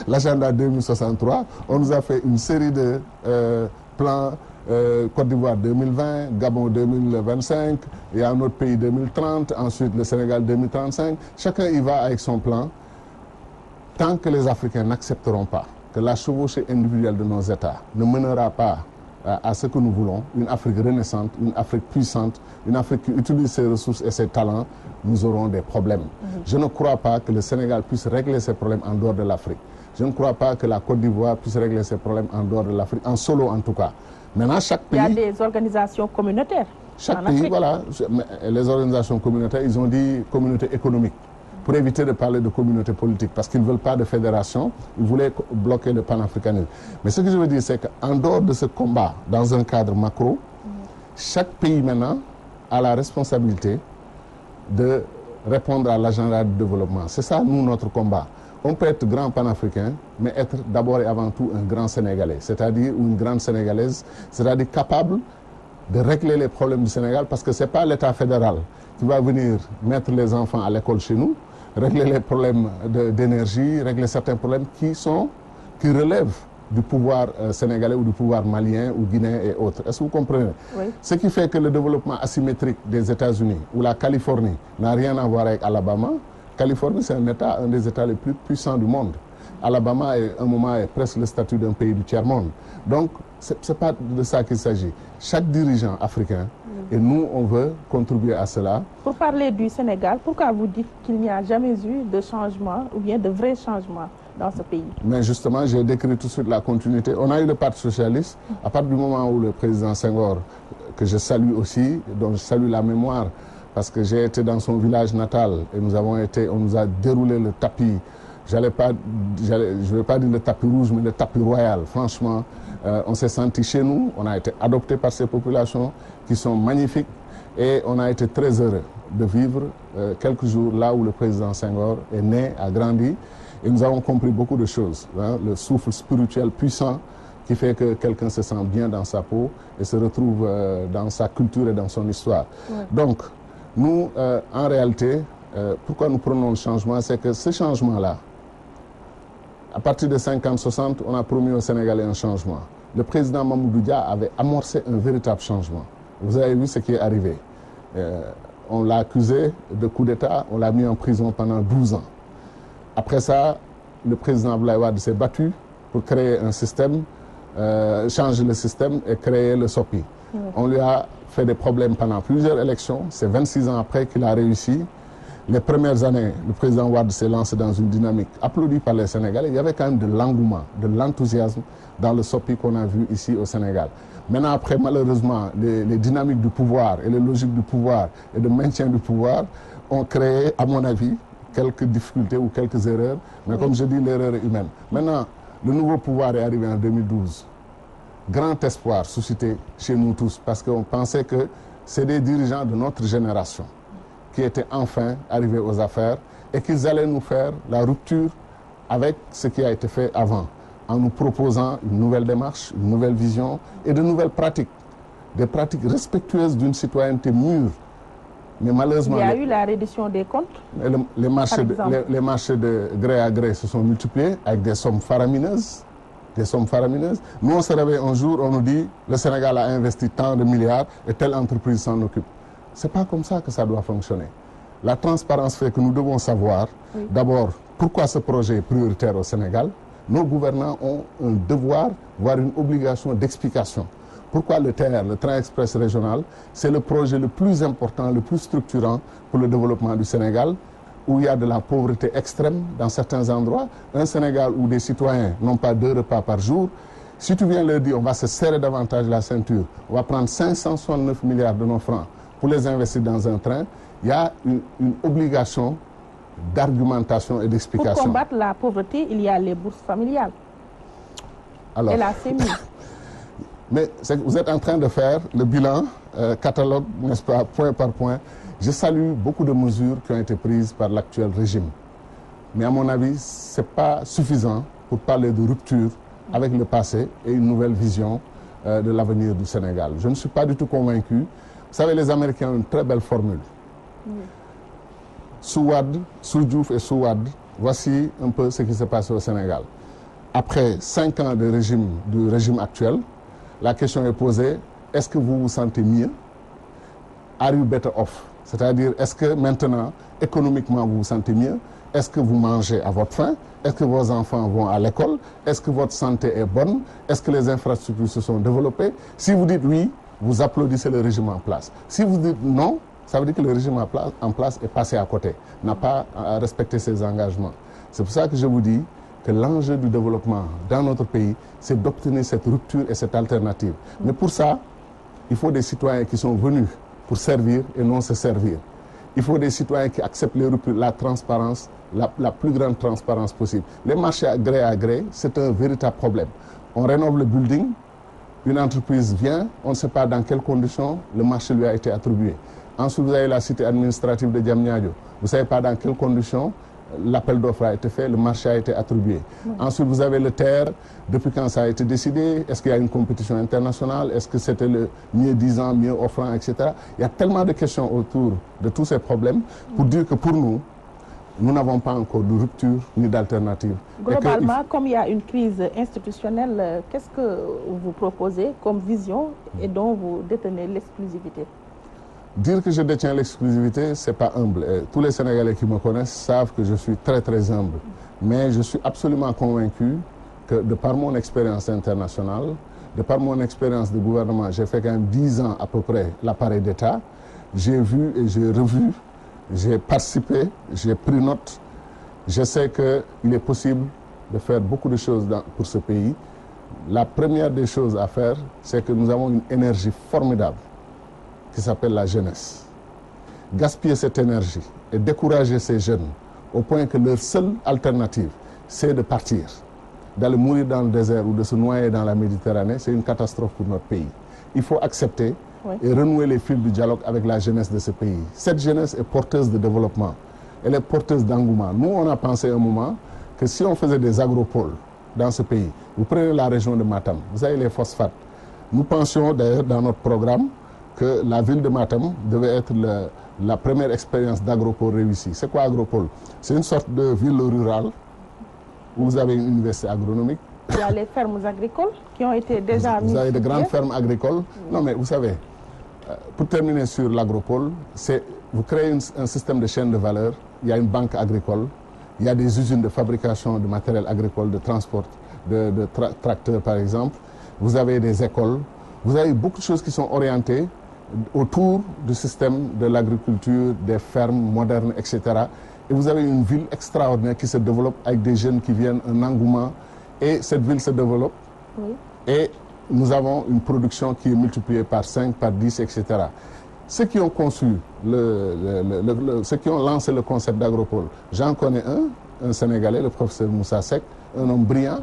B: l'agenda 2063, on nous a fait une série de plans Côte d'Ivoire 2020, Gabon 2025, il y a un autre pays 2030, ensuite le Sénégal 2035. Chacun y va avec son plan. Tant que les Africains n'accepteront pas que la chevauchée individuelle de nos États ne mènera pas à ce que nous voulons, une Afrique renaissante, une Afrique puissante, une Afrique qui utilise ses ressources et ses talents, nous aurons des problèmes. Je ne crois pas que le Sénégal puisse régler ses problèmes en dehors de l'Afrique. Je ne crois pas que la Côte d'Ivoire puisse régler ses problèmes en dehors de l'Afrique, en solo en tout cas. Maintenant, chaque pays...
A: Il y a des organisations communautaires.
B: Chaque pays, voilà. Les organisations communautaires, ils ont dit communauté économique. pour éviter de parler de communauté politique, parce qu'ils ne veulent pas de fédération, ils voulaient bloquer le panafricanisme. Mais ce que je veux dire, c'est qu'en dehors de ce combat, dans un cadre macro, chaque pays maintenant a la responsabilité de répondre à l'agenda du développement. C'est ça, nous, notre combat. On peut être grand panafricain, mais être d'abord et avant tout un grand Sénégalais, c'est-à-dire une grande Sénégalaise, c'est-à-dire capable de régler les problèmes du Sénégal, parce que ce n'est pas l'État fédéral qui va venir mettre les enfants à l'école chez nous, régler les problèmes d'énergie, régler certains problèmes qui relèvent du pouvoir sénégalais ou du pouvoir malien ou guinéen et autres. Est-ce que vous comprenez? Oui. Ce qui fait que le développement asymétrique des États-Unis ou la Californie n'a rien à voir avec Alabama. Californie, c'est un des États les plus puissants du monde. Alabama, à un moment, est presque le statut d'un pays du tiers-monde. Donc, ce n'est pas de ça qu'il s'agit. Chaque dirigeant africain, et nous, on veut contribuer à cela. Pour parler du Sénégal, pourquoi vous dites qu'il n'y a jamais eu de changement ou bien de vrai changement dans ce pays? Mais justement, j'ai décrit tout de suite la continuité. On a eu le Parti socialiste, à partir du moment où le président Senghor, que je salue aussi, dont je salue la mémoire, parce que j'ai été dans son village natal et on nous a déroulé le tapis. Je ne vais pas dire le tapis rouge, mais le tapis royal. Franchement, on s'est senti chez nous, on a été adopté par ces populations qui sont magnifiques et on a été très heureux de vivre quelques jours là où le président Senghor est né, a grandi. Et nous avons compris beaucoup de choses. Hein, le souffle spirituel puissant qui fait que quelqu'un se sent bien dans sa peau et se retrouve dans sa culture et dans son histoire. Ouais. Donc, nous, en réalité, pourquoi nous prenons le changement, c'est que ce changement-là, à partir de 50-60, on a promis aux Sénégalais un changement. Le président Mamadou Dia avait amorcé un véritable changement. Vous avez vu ce qui est arrivé. On l'a accusé de coup d'État, on l'a mis en prison pendant 12 ans. Après ça, le président Abdoulaye Wade s'est battu pour créer un système, changer le système et créer le SOPI. Oui. On lui a fait des problèmes pendant plusieurs élections. C'est 26 ans après qu'il a réussi. Les premières années, le président Wade s'est lancé dans une dynamique applaudie par les Sénégalais. Il y avait quand même de l'engouement, de l'enthousiasme dans le SOPI qu'on a vu ici au Sénégal. Maintenant, après, malheureusement, les dynamiques du pouvoir et les logiques du pouvoir et de maintien du pouvoir ont créé, à mon avis, quelques difficultés ou quelques erreurs. Mais comme je dis, l'erreur est humaine. Maintenant, le nouveau pouvoir est arrivé en 2012. Grand espoir suscité chez nous tous, parce qu'on pensait que c'est des dirigeants de notre génération qui étaient enfin arrivés aux affaires et qu'ils allaient nous faire la rupture avec ce qui a été fait avant, en nous proposant une nouvelle démarche, une nouvelle vision et de nouvelles pratiques, des pratiques respectueuses d'une citoyenneté mûre. Mais malheureusement, il y a eu la reddition des comptes. Les marchés de gré à gré se sont multipliés avec des sommes faramineuses. Nous, on se réveille un jour, on nous dit le Sénégal a investi tant de milliards et telle entreprise s'en occupe. Ce n'est pas comme ça que ça doit fonctionner. La transparence fait que nous devons savoir, d'abord, pourquoi ce projet est prioritaire au Sénégal. Nos gouvernants ont un devoir, voire une obligation d'explication. Pourquoi le TER, le train express régional, c'est le projet le plus important, le plus structurant pour le développement du Sénégal, où il y a de la pauvreté extrême dans certains endroits. Un Sénégal où des citoyens n'ont pas 2 repas par jour. Si tu viens leur dire, on va se serrer davantage la ceinture, on va prendre 569 milliards de nos francs pour les investir dans un train, il y a une obligation d'argumentation et d'explication. Pour combattre la pauvreté, il y a les bourses familiales. Alors, et la CEMI. Mais vous êtes en train de faire le bilan, catalogue, n'est-ce pas, point par point. Je salue beaucoup de mesures qui ont été prises par l'actuel régime. Mais à mon avis, ce n'est pas suffisant pour parler de rupture avec le passé et une nouvelle vision de l'avenir du Sénégal. Je ne suis pas du tout convaincu. Vous savez, les Américains ont une très belle formule. Sous Wade, sous Diouf et sous Wade, voici un peu ce qui s'est passé au Sénégal. Après 5 ans du régime actuel, la question est posée, est-ce que vous vous sentez mieux? Are you better off? C'est-à-dire, est-ce que maintenant, économiquement, vous vous sentez mieux? Est-ce que vous mangez à votre faim? Est-ce que vos enfants vont à l'école? Est-ce que votre santé est bonne? Est-ce que les infrastructures se sont développées? Si vous dites oui, vous applaudissez le régime en place. Si vous dites non, ça veut dire que le régime en place est passé à côté, n'a pas respecté ses engagements. C'est pour ça que je vous dis que l'enjeu du développement dans notre pays, c'est d'obtenir cette rupture et cette alternative. Mais pour ça, il faut des citoyens qui sont venus pour servir et non se servir. Il faut des citoyens qui acceptent les ruptures, la transparence, la plus grande transparence possible. Les marchés à gré, c'est un véritable problème. On rénove le building, une entreprise vient, on ne sait pas dans quelles conditions le marché lui a été attribué. Ensuite, vous avez la cité administrative de Diamniadio. Vous ne savez pas dans quelles conditions l'appel d'offres a été fait, le marché a été attribué. Ensuite, vous avez le TER, depuis quand ça a été décidé, est-ce qu'il y a une compétition internationale, est-ce que c'était le mieux disant, mieux offrant, etc. Il y a tellement de questions autour de tous ces problèmes pour dire que pour nous, nous n'avons pas encore de rupture ni d'alternative.
A: Globalement, comme il y a une crise institutionnelle, qu'est-ce que vous proposez comme vision et dont vous détenez l'exclusivité?
B: Dire que je détiens l'exclusivité, ce n'est pas humble. Et tous les Sénégalais qui me connaissent savent que je suis très très humble. Mais je suis absolument convaincu que de par mon expérience internationale, de par mon expérience de gouvernement, j'ai fait quand même 10 ans à peu près l'appareil d'État, j'ai vu et j'ai revu, j'ai participé, j'ai pris note. Je sais qu'il est possible de faire beaucoup de choses pour ce pays. La première des choses à faire, c'est que nous avons une énergie formidable qui s'appelle la jeunesse. Gaspiller cette énergie et décourager ces jeunes au point que leur seule alternative, c'est de partir. D'aller mourir dans le désert ou de se noyer dans la Méditerranée, c'est une catastrophe pour notre pays. Il faut accepter et renouer les fils du dialogue avec la jeunesse de ce pays. Cette jeunesse est porteuse de développement, elle est porteuse d'engouement. Nous, on a pensé un moment que si on faisait des agropoles dans ce pays, vous prenez la région de Matam, vous avez les phosphates. Nous pensions d'ailleurs dans notre programme que la ville de Matam devait être la première expérience d'agropole réussie. C'est quoi agropole? C'est une sorte de ville rurale où vous avez une université agronomique.
A: Il y a les fermes agricoles qui ont été déjà mises.
B: Vous avez de grandes fermes agricoles. Non mais vous savez, pour terminer sur l'agropole, vous créez un système de chaîne de valeur. Il y a une banque agricole, il y a des usines de fabrication de matériel agricole, de transport, de tracteurs par exemple. Vous avez des écoles. Vous avez beaucoup de choses qui sont orientées autour du système de l'agriculture, des fermes modernes, etc. Et vous avez une ville extraordinaire qui se développe avec des jeunes qui viennent, un engouement. Et cette ville se développe. Oui. Et nous avons une production qui est multipliée par 5, par 10, etc. Ceux qui ont conçu, ceux qui ont lancé le concept d'agropole, j'en connais un Sénégalais, le professeur Moussa Seck, un homme brillant,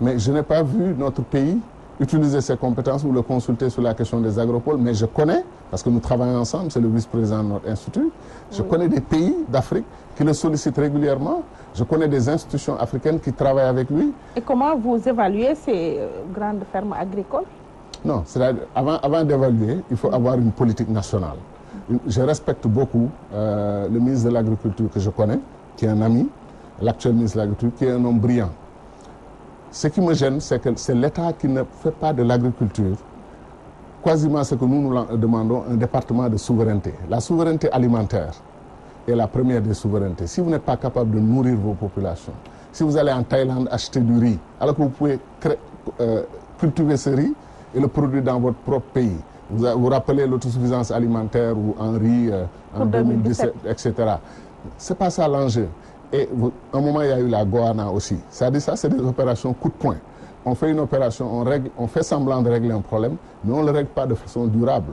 B: mais je n'ai pas vu notre pays utiliser ses compétences ou le consulter sur la question des agropoles, mais je connais, parce que nous travaillons ensemble, c'est le vice-président de notre institut, je connais des pays d'Afrique qui le sollicitent régulièrement, je connais des institutions africaines qui travaillent avec lui.
A: Et comment vous évaluez ces grandes fermes agricoles?
B: Non, c'est-à-dire, avant d'évaluer, il faut avoir une politique nationale. Je respecte beaucoup le ministre de l'Agriculture que je connais, qui est un ami, l'actuel ministre de l'Agriculture, qui est un homme brillant. Ce qui me gêne, c'est que c'est l'État qui ne fait pas de l'agriculture quasiment ce que nous demandons, un département de souveraineté. La souveraineté alimentaire est la première des souverainetés. Si vous n'êtes pas capable de nourrir vos populations, si vous allez en Thaïlande acheter du riz, alors que vous pouvez cultiver ce riz et le produire dans votre propre pays. Vous rappelez l'autosuffisance alimentaire ou en riz en 2017, etc. Ce n'est pas ça l'enjeu. Et à un moment, il y a eu la Goana aussi. C'est-à-dire ça, c'est des opérations coup de poing. On fait une opération, on fait semblant de régler un problème, mais on ne le règle pas de façon durable.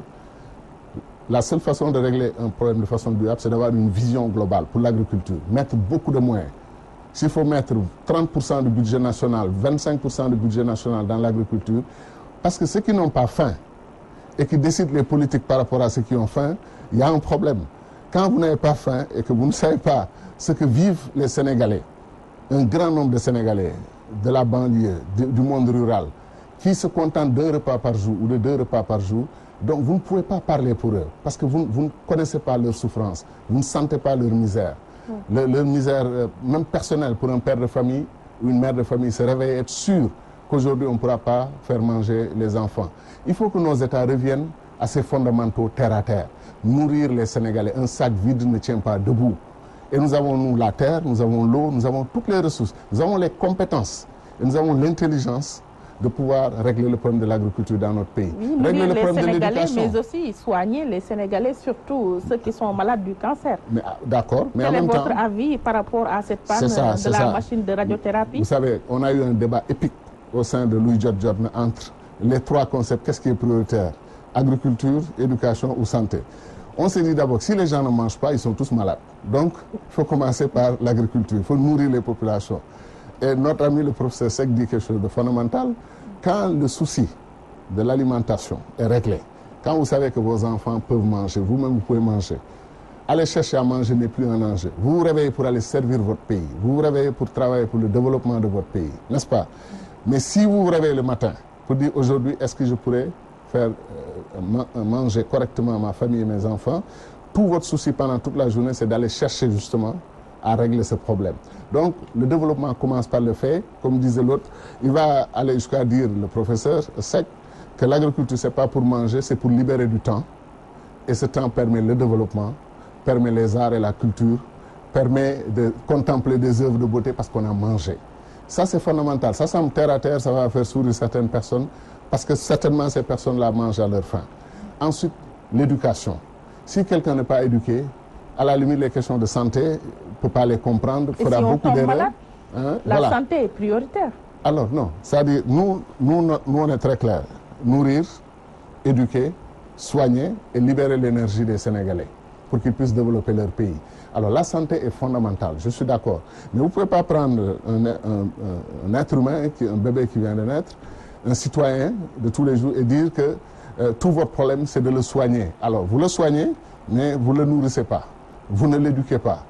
B: La seule façon de régler un problème de façon durable, c'est d'avoir une vision globale pour l'agriculture. Mettre beaucoup de moyens. S'il faut mettre 30% du budget national, 25% du budget national dans l'agriculture, parce que ceux qui n'ont pas faim et qui décident les politiques par rapport à ceux qui ont faim, il y a un problème. Quand vous n'avez pas faim et que vous ne savez pas ce que vivent les Sénégalais, un grand nombre de Sénégalais de la banlieue, du monde rural, qui se contentent d'un repas par jour ou de 2 repas par jour, donc vous ne pouvez pas parler pour eux, parce que vous ne connaissez pas leur souffrance, vous ne sentez pas leur misère. Leur misère, même personnelle, pour un père de famille ou une mère de famille, se réveille et être sûr qu'aujourd'hui on ne pourra pas faire manger les enfants. Il faut que nos États reviennent à ces fondamentaux terre à terre. Nourrir les Sénégalais, un sac vide ne tient pas debout. Et nous avons, nous, la terre, nous avons l'eau, nous avons toutes les ressources, nous avons les compétences et nous avons l'intelligence de pouvoir régler le problème de l'agriculture dans notre pays.
A: Oui,
B: régler le
A: les
B: problème
A: Sénégalais,
B: de
A: mais aussi soigner les Sénégalais, surtout ceux qui sont malades du cancer.
B: D'accord, mais en même temps...
A: Quel est votre avis par rapport à cette panne de la machine de radiothérapie?
B: Vous savez, on a eu un débat épique au sein de Louis Djordjorna entre les 3 concepts. Qu'est-ce qui est prioritaire? Agriculture, éducation ou santé? On s'est dit d'abord, si les gens ne mangent pas, ils sont tous malades. Donc, il faut commencer par l'agriculture, il faut nourrir les populations. Et notre ami le professeur Seck dit quelque chose de fondamental. Quand le souci de l'alimentation est réglé, quand vous savez que vos enfants peuvent manger, vous-même vous pouvez manger, aller chercher à manger n'est plus un enjeu. Vous vous réveillez pour aller servir votre pays. Vous vous réveillez pour travailler pour le développement de votre pays, n'est-ce pas? Mais si vous vous réveillez le matin pour dire aujourd'hui, est-ce que je pourrais faire manger correctement ma famille et mes enfants, tout votre souci pendant toute la journée, c'est d'aller chercher justement à régler ce problème. Donc, le développement commence par le fait, comme disait l'autre, il va aller jusqu'à dire, le professeur Seck, que l'agriculture, ce n'est pas pour manger, c'est pour libérer du temps. Et ce temps permet le développement, permet les arts et la culture, permet de contempler des œuvres de beauté parce qu'on a mangé. Ça, c'est fondamental. Ça semble terre à terre, ça va faire sourire certaines personnes parce que certainement ces personnes-là mangent à leur faim. Ensuite, l'éducation. Si quelqu'un n'est pas éduqué, à la limite, les questions de santé, ne peut pas les comprendre,
A: fera si beaucoup d'erreurs. La santé est prioritaire.
B: Alors non, c'est-à-dire, nous, on est très clairs. Nourrir, éduquer, soigner et libérer l'énergie des Sénégalais pour qu'ils puissent développer leur pays. Alors la santé est fondamentale, je suis d'accord. Mais vous ne pouvez pas prendre un être humain, un bébé qui vient de naître, un citoyen de tous les jours et dire que tout votre problème c'est de le soigner. Alors vous le soignez, mais vous ne le nourrissez pas, vous ne l'éduquez pas.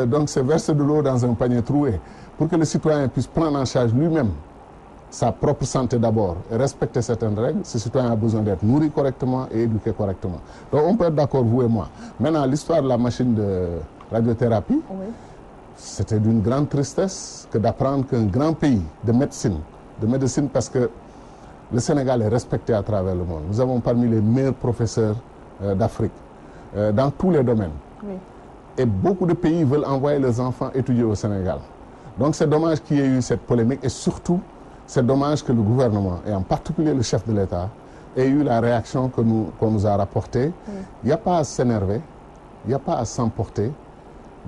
B: Donc c'est verser de l'eau dans un panier troué. Pour que le citoyen puisse prendre en charge lui-même sa propre santé d'abord et respecter certaines règles, ce citoyen a besoin d'être nourri correctement et éduqué correctement. Donc on peut être d'accord, vous et moi. Maintenant, l'histoire de la machine de radiothérapie, oui, c'était d'une grande tristesse que d'apprendre qu'un grand pays de médecine parce que le Sénégal est respecté à travers le monde. Nous avons parmi les meilleurs professeurs d'Afrique, dans tous les domaines. Oui. Et beaucoup de pays veulent envoyer leurs enfants étudier au Sénégal. Donc c'est dommage qu'il y ait eu cette polémique et surtout, c'est dommage que le gouvernement, et en particulier le chef de l'État, ait eu la réaction qu'on nous a rapportée. Il n'y a pas à s'énerver, il n'y a pas à s'emporter.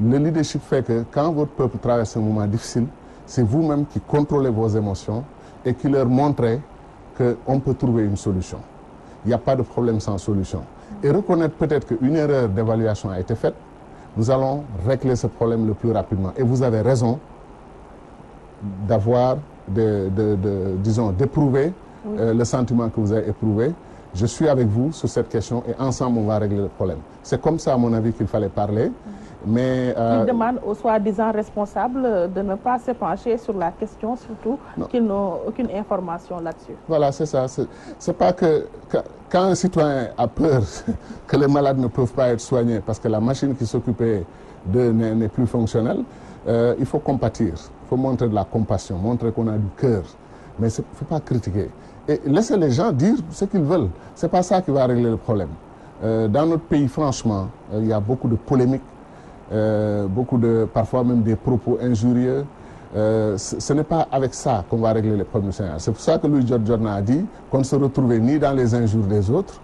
B: Le leadership fait que quand votre peuple traverse un moment difficile, c'est vous-même qui contrôlez vos émotions et qui leur montrez qu'on peut trouver une solution. Il n'y a pas de problème sans solution. Et reconnaître peut-être qu'une erreur d'évaluation a été faite, nous allons régler ce problème le plus rapidement. Et vous avez raison d'avoir, disons, d'éprouver le sentiment que vous avez éprouvé. Je suis avec vous sur cette question et ensemble, on va régler le problème. C'est comme ça, à mon avis, qu'il fallait parler. Mais,
A: il demande aux soi-disant responsables de ne pas se pencher sur la question, surtout qu'ils n'ont aucune information là-dessus.
B: Voilà, c'est ça. C'est pas que quand un citoyen a peur que les malades ne peuvent pas être soignés parce que la machine qui s'occupait d'eux n'est plus fonctionnelle, il faut compatir, il faut montrer de la compassion, montrer qu'on a du cœur. Mais il ne faut pas critiquer. Et laisser les gens dire ce qu'ils veulent. Ce n'est pas ça qui va régler le problème. Dans notre pays, franchement, il y a beaucoup de polémiques, parfois même des propos injurieux. Ce n'est pas avec ça qu'on va régler les problèmes du Sénégal. C'est pour ça que Louis Jordan a dit qu'on ne se retrouvait ni dans les injures des autres,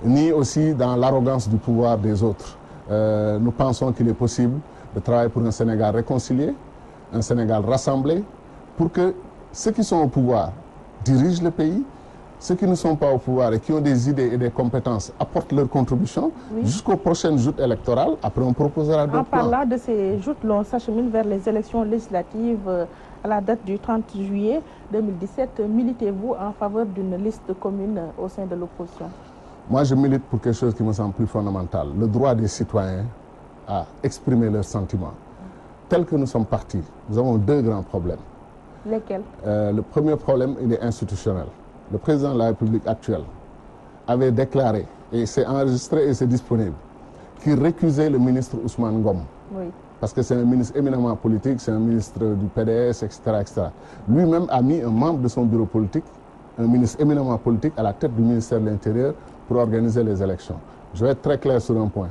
B: ni aussi dans l'arrogance du pouvoir des autres. Nous pensons qu'il est possible de travailler pour un Sénégal réconcilié, un Sénégal rassemblé, pour que ceux qui sont au pouvoir dirigent le pays, ceux qui ne sont pas au pouvoir et qui ont des idées et des compétences apportent leur contribution jusqu'aux prochaines joutes électorales. Après, on proposera d'autres plans.
A: En parlant de ces joutes, l'on s'achemine vers les élections législatives à la date du 30 juillet 2017. Militez-vous en faveur d'une liste commune au sein de l'opposition?
B: Moi, je milite pour quelque chose qui me semble plus fondamental. Le droit des citoyens à exprimer leurs sentiments. Tel que nous sommes partis, nous avons deux grands problèmes.
A: Lesquels?
B: Le premier problème, il est institutionnel. Le président de la République actuelle avait déclaré, et c'est enregistré et c'est disponible, qu'il récusait le ministre Ousmane Ngom. Oui. Parce que c'est un ministre éminemment politique, c'est un ministre du PDS, etc., etc. Lui-même a mis un membre de son bureau politique, un ministre éminemment politique, à la tête du ministère de l'Intérieur pour organiser les élections. Je vais être très clair sur un point.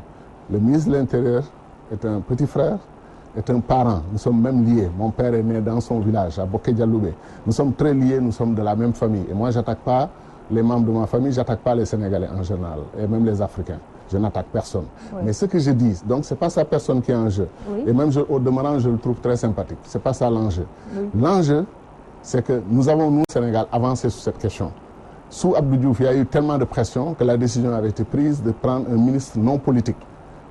B: Le ministre de l'Intérieur est un petit frère, est un parent. Nous sommes même liés. Mon père est né dans son village, à Boké-Dialoubé. Nous sommes très liés, nous sommes de la même famille. Et moi, je n'attaque pas les membres de ma famille, je n'attaque pas les Sénégalais en général, et même les Africains. Je n'attaque personne. Oui. Mais ce que je dis, donc ce n'est pas sa personne qui est en jeu. Oui. Et même au demeurant, je le trouve très sympathique. Ce n'est pas ça l'enjeu. Oui. L'enjeu, c'est que nous avons, nous, Sénégal, avancé sur cette question. Sous Abdou Diouf, il y a eu tellement de pression que la décision avait été prise de prendre un ministre non politique,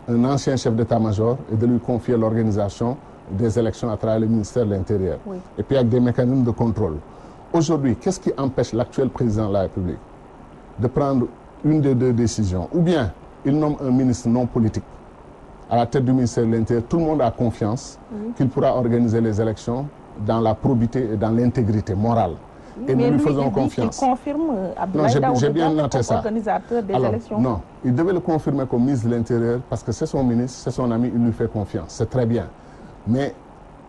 B: un ancien chef d'état-major, et de lui confier l'organisation des élections à travers le ministère de l'Intérieur. Oui. Et puis avec des mécanismes de contrôle. Aujourd'hui, qu'est-ce qui empêche l'actuel président de la République de prendre une des deux décisions? Ou bien, il nomme un ministre non politique à la tête du ministère de l'Intérieur. Tout le monde a confiance qu'il pourra organiser les élections dans la probité et dans l'intégrité morale. Et nous lui faisons confiance.
A: Il confirme Abdoulaye Daouda Diallo comme organisateur des élections.
B: Non, il devait le confirmer comme ministre de l'Intérieur parce que c'est son ministre, c'est son ami, il lui fait confiance. C'est très bien. Mais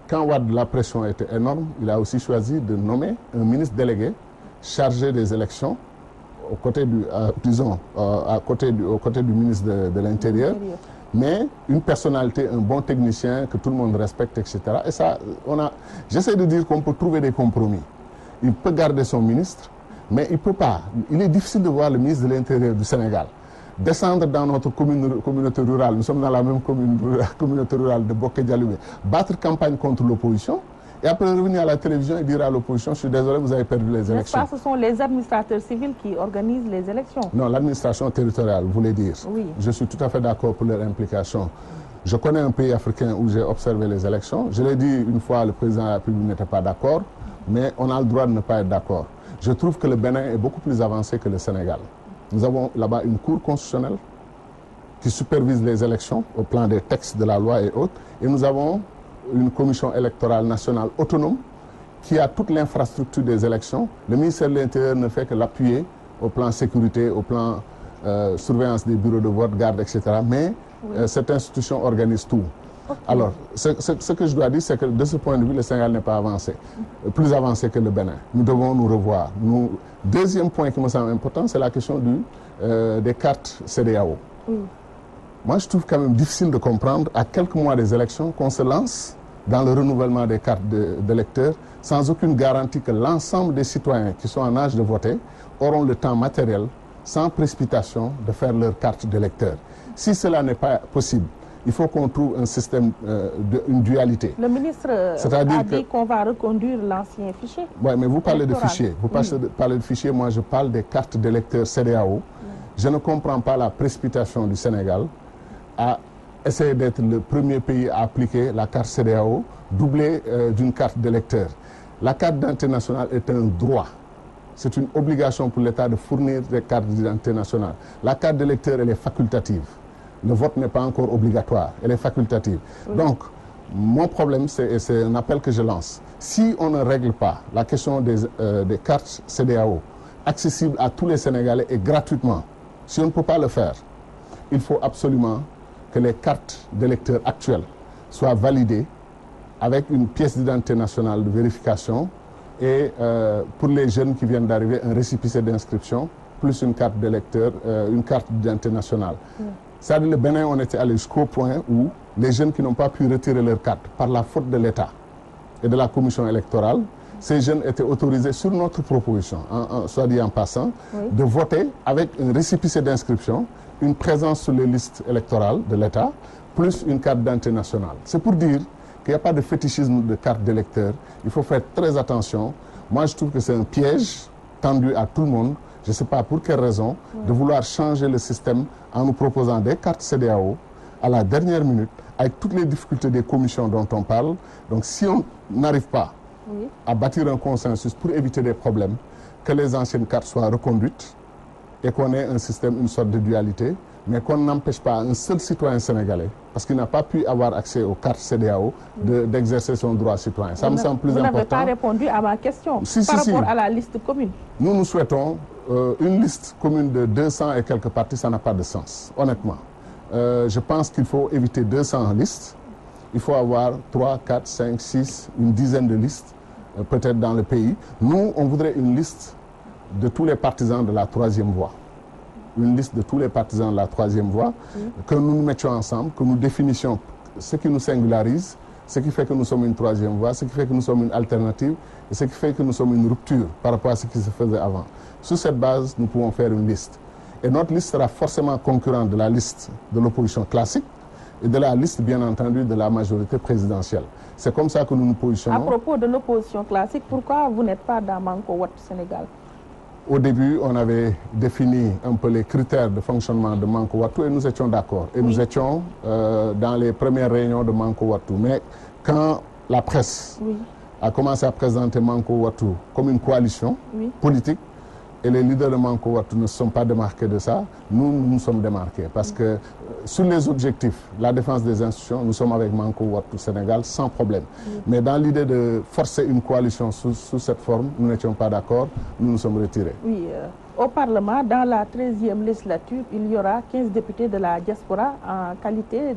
B: quand la pression était énorme, il a aussi choisi de nommer un ministre délégué chargé des élections aux côtés du, au côté du ministre de l'Intérieur. Mais une personnalité, un bon technicien que tout le monde respecte, etc. Et ça, j'essaie de dire qu'on peut trouver des compromis. Il peut garder son ministre, mais il ne peut pas. Il est difficile de voir le ministre de l'Intérieur du Sénégal descendre dans notre communauté rurale. Nous sommes dans la même communauté rurale de Boké-Dialoumé, battre campagne contre l'opposition et après revenir à la télévision et dire à l'opposition, je suis désolé, vous avez perdu les élections.
A: N'est-ce pas, ce sont les administrateurs civils qui organisent les élections? Non,
B: l'administration territoriale, vous voulez dire.
A: Oui.
B: Je suis tout à fait d'accord pour leur implication. Je connais un pays africain où j'ai observé les élections. Je l'ai dit une fois, le président de la République n'était pas d'accord, mais on a le droit de ne pas être d'accord. Je trouve que le Bénin est beaucoup plus avancé que le Sénégal. Nous avons là-bas une cour constitutionnelle qui supervise les élections au plan des textes de la loi et autres. Et nous avons une commission électorale nationale autonome qui a toute l'infrastructure des élections. Le ministère de l'Intérieur ne fait que l'appuyer au plan sécurité, au plan surveillance des bureaux de vote, garde, etc. Mais cette institution organise tout. Okay. Alors, ce que je dois dire, c'est que de ce point de vue, le Sénégal n'est pas avancé, plus avancé que le Bénin. Nous devons nous revoir. Deuxième point qui me semble important, c'est la question des cartes CEDEAO. Moi, je trouve quand même difficile de comprendre, à quelques mois des élections, qu'on se lance dans le renouvellement des cartes d'électeurs sans aucune garantie que l'ensemble des citoyens qui sont en âge de voter auront le temps matériel, sans précipitation, de faire leur carte d'électeur. Si cela n'est pas possible, il faut qu'on trouve un système, une dualité.
A: Le ministre a dit qu'on va reconduire l'ancien fichier.
B: Oui, mais vous parlez de fichier. Vous parlez de fichier, moi je parle des cartes d'électeurs CEDEAO. Je ne comprends pas la précipitation du Sénégal à essayer d'être le premier pays à appliquer la carte CEDEAO doublée d'une carte d'électeur. La carte d'identité nationale est un droit. C'est une obligation pour l'État de fournir des cartes d'identité nationale. La carte d'électeur, elle est facultative. Le vote n'est pas encore obligatoire, elle est facultative. Donc, mon problème, c'est un appel que je lance. Si on ne règle pas la question des cartes CEDEAO accessibles à tous les Sénégalais et gratuitement, si on ne peut pas le faire, il faut absolument que les cartes d'électeurs actuelles soient validées avec une pièce d'identité nationale de vérification et pour les jeunes qui viennent d'arriver, un récépissé d'inscription plus une carte d'électeur, une carte d'identité nationale. C'est-à-dire le Bénin, on était allé jusqu'au point où les jeunes qui n'ont pas pu retirer leur carte par la faute de l'État et de la commission électorale, ces jeunes étaient autorisés sur notre proposition, soit dit en passant, de voter avec un récépissé d'inscription, une présence sur les listes électorales de l'État, plus une carte d'identité nationale. C'est pour dire qu'il n'y a pas de fétichisme de carte d'électeur. Il faut faire très attention. Moi, je trouve que c'est un piège tendu à tout le monde. Je ne sais pas pour quelle raison, de vouloir changer le système en nous proposant des cartes CEDEAO à la dernière minute, avec toutes les difficultés des commissions dont on parle. Donc si on n'arrive pas à bâtir un consensus pour éviter des problèmes, que les anciennes cartes soient reconduites et qu'on ait un système, une sorte de dualité, mais qu'on n'empêche pas un seul citoyen sénégalais, parce qu'il n'a pas pu avoir accès aux cartes CEDEAO, d'exercer son droit citoyen. Ça me semble plus important.
A: Vous n'avez pas répondu à ma question par rapport à la liste commune.
B: Nous souhaitons une liste commune de 200 et quelques partis, ça n'a pas de sens, honnêtement. Je pense qu'il faut éviter 200 listes. Il faut avoir 3, 4, 5, 6, une dizaine de listes, peut-être dans le pays. Nous, on voudrait une liste de tous les partisans de la troisième voie. Une liste de tous les partisans de la troisième voie, que nous nous mettions ensemble, que nous définissions ce qui nous singularise, ce qui fait que nous sommes une troisième voie, ce qui fait que nous sommes une alternative, et ce qui fait que nous sommes une rupture par rapport à ce qui se faisait avant. Sur cette base, nous pouvons faire une liste. Et notre liste sera forcément concurrente de la liste de l'opposition classique et de la liste, bien entendu, de la majorité présidentielle. C'est comme ça que nous nous positionnons.
A: À propos de l'opposition classique, pourquoi vous n'êtes pas dans Manko Wat Sénégal?
B: Au début, on avait défini un peu les critères de fonctionnement de Manko Wattu et nous étions d'accord. Et nous étions dans les premières réunions de Manko Wattu. Mais quand la presse a commencé à présenter Manko Wattu comme une coalition politique, et les leaders de Manko Wattu ne se sont pas démarqués de ça, nous sommes démarqués. Parce que sur les objectifs, la défense des institutions, nous sommes avec Manko Wattu Sénégal sans problème. Mais dans l'idée de forcer une coalition sous cette forme, nous n'étions pas d'accord, nous nous sommes retirés.
A: Oui, au Parlement, dans la 13e législature, il y aura 15 députés de la diaspora en qualité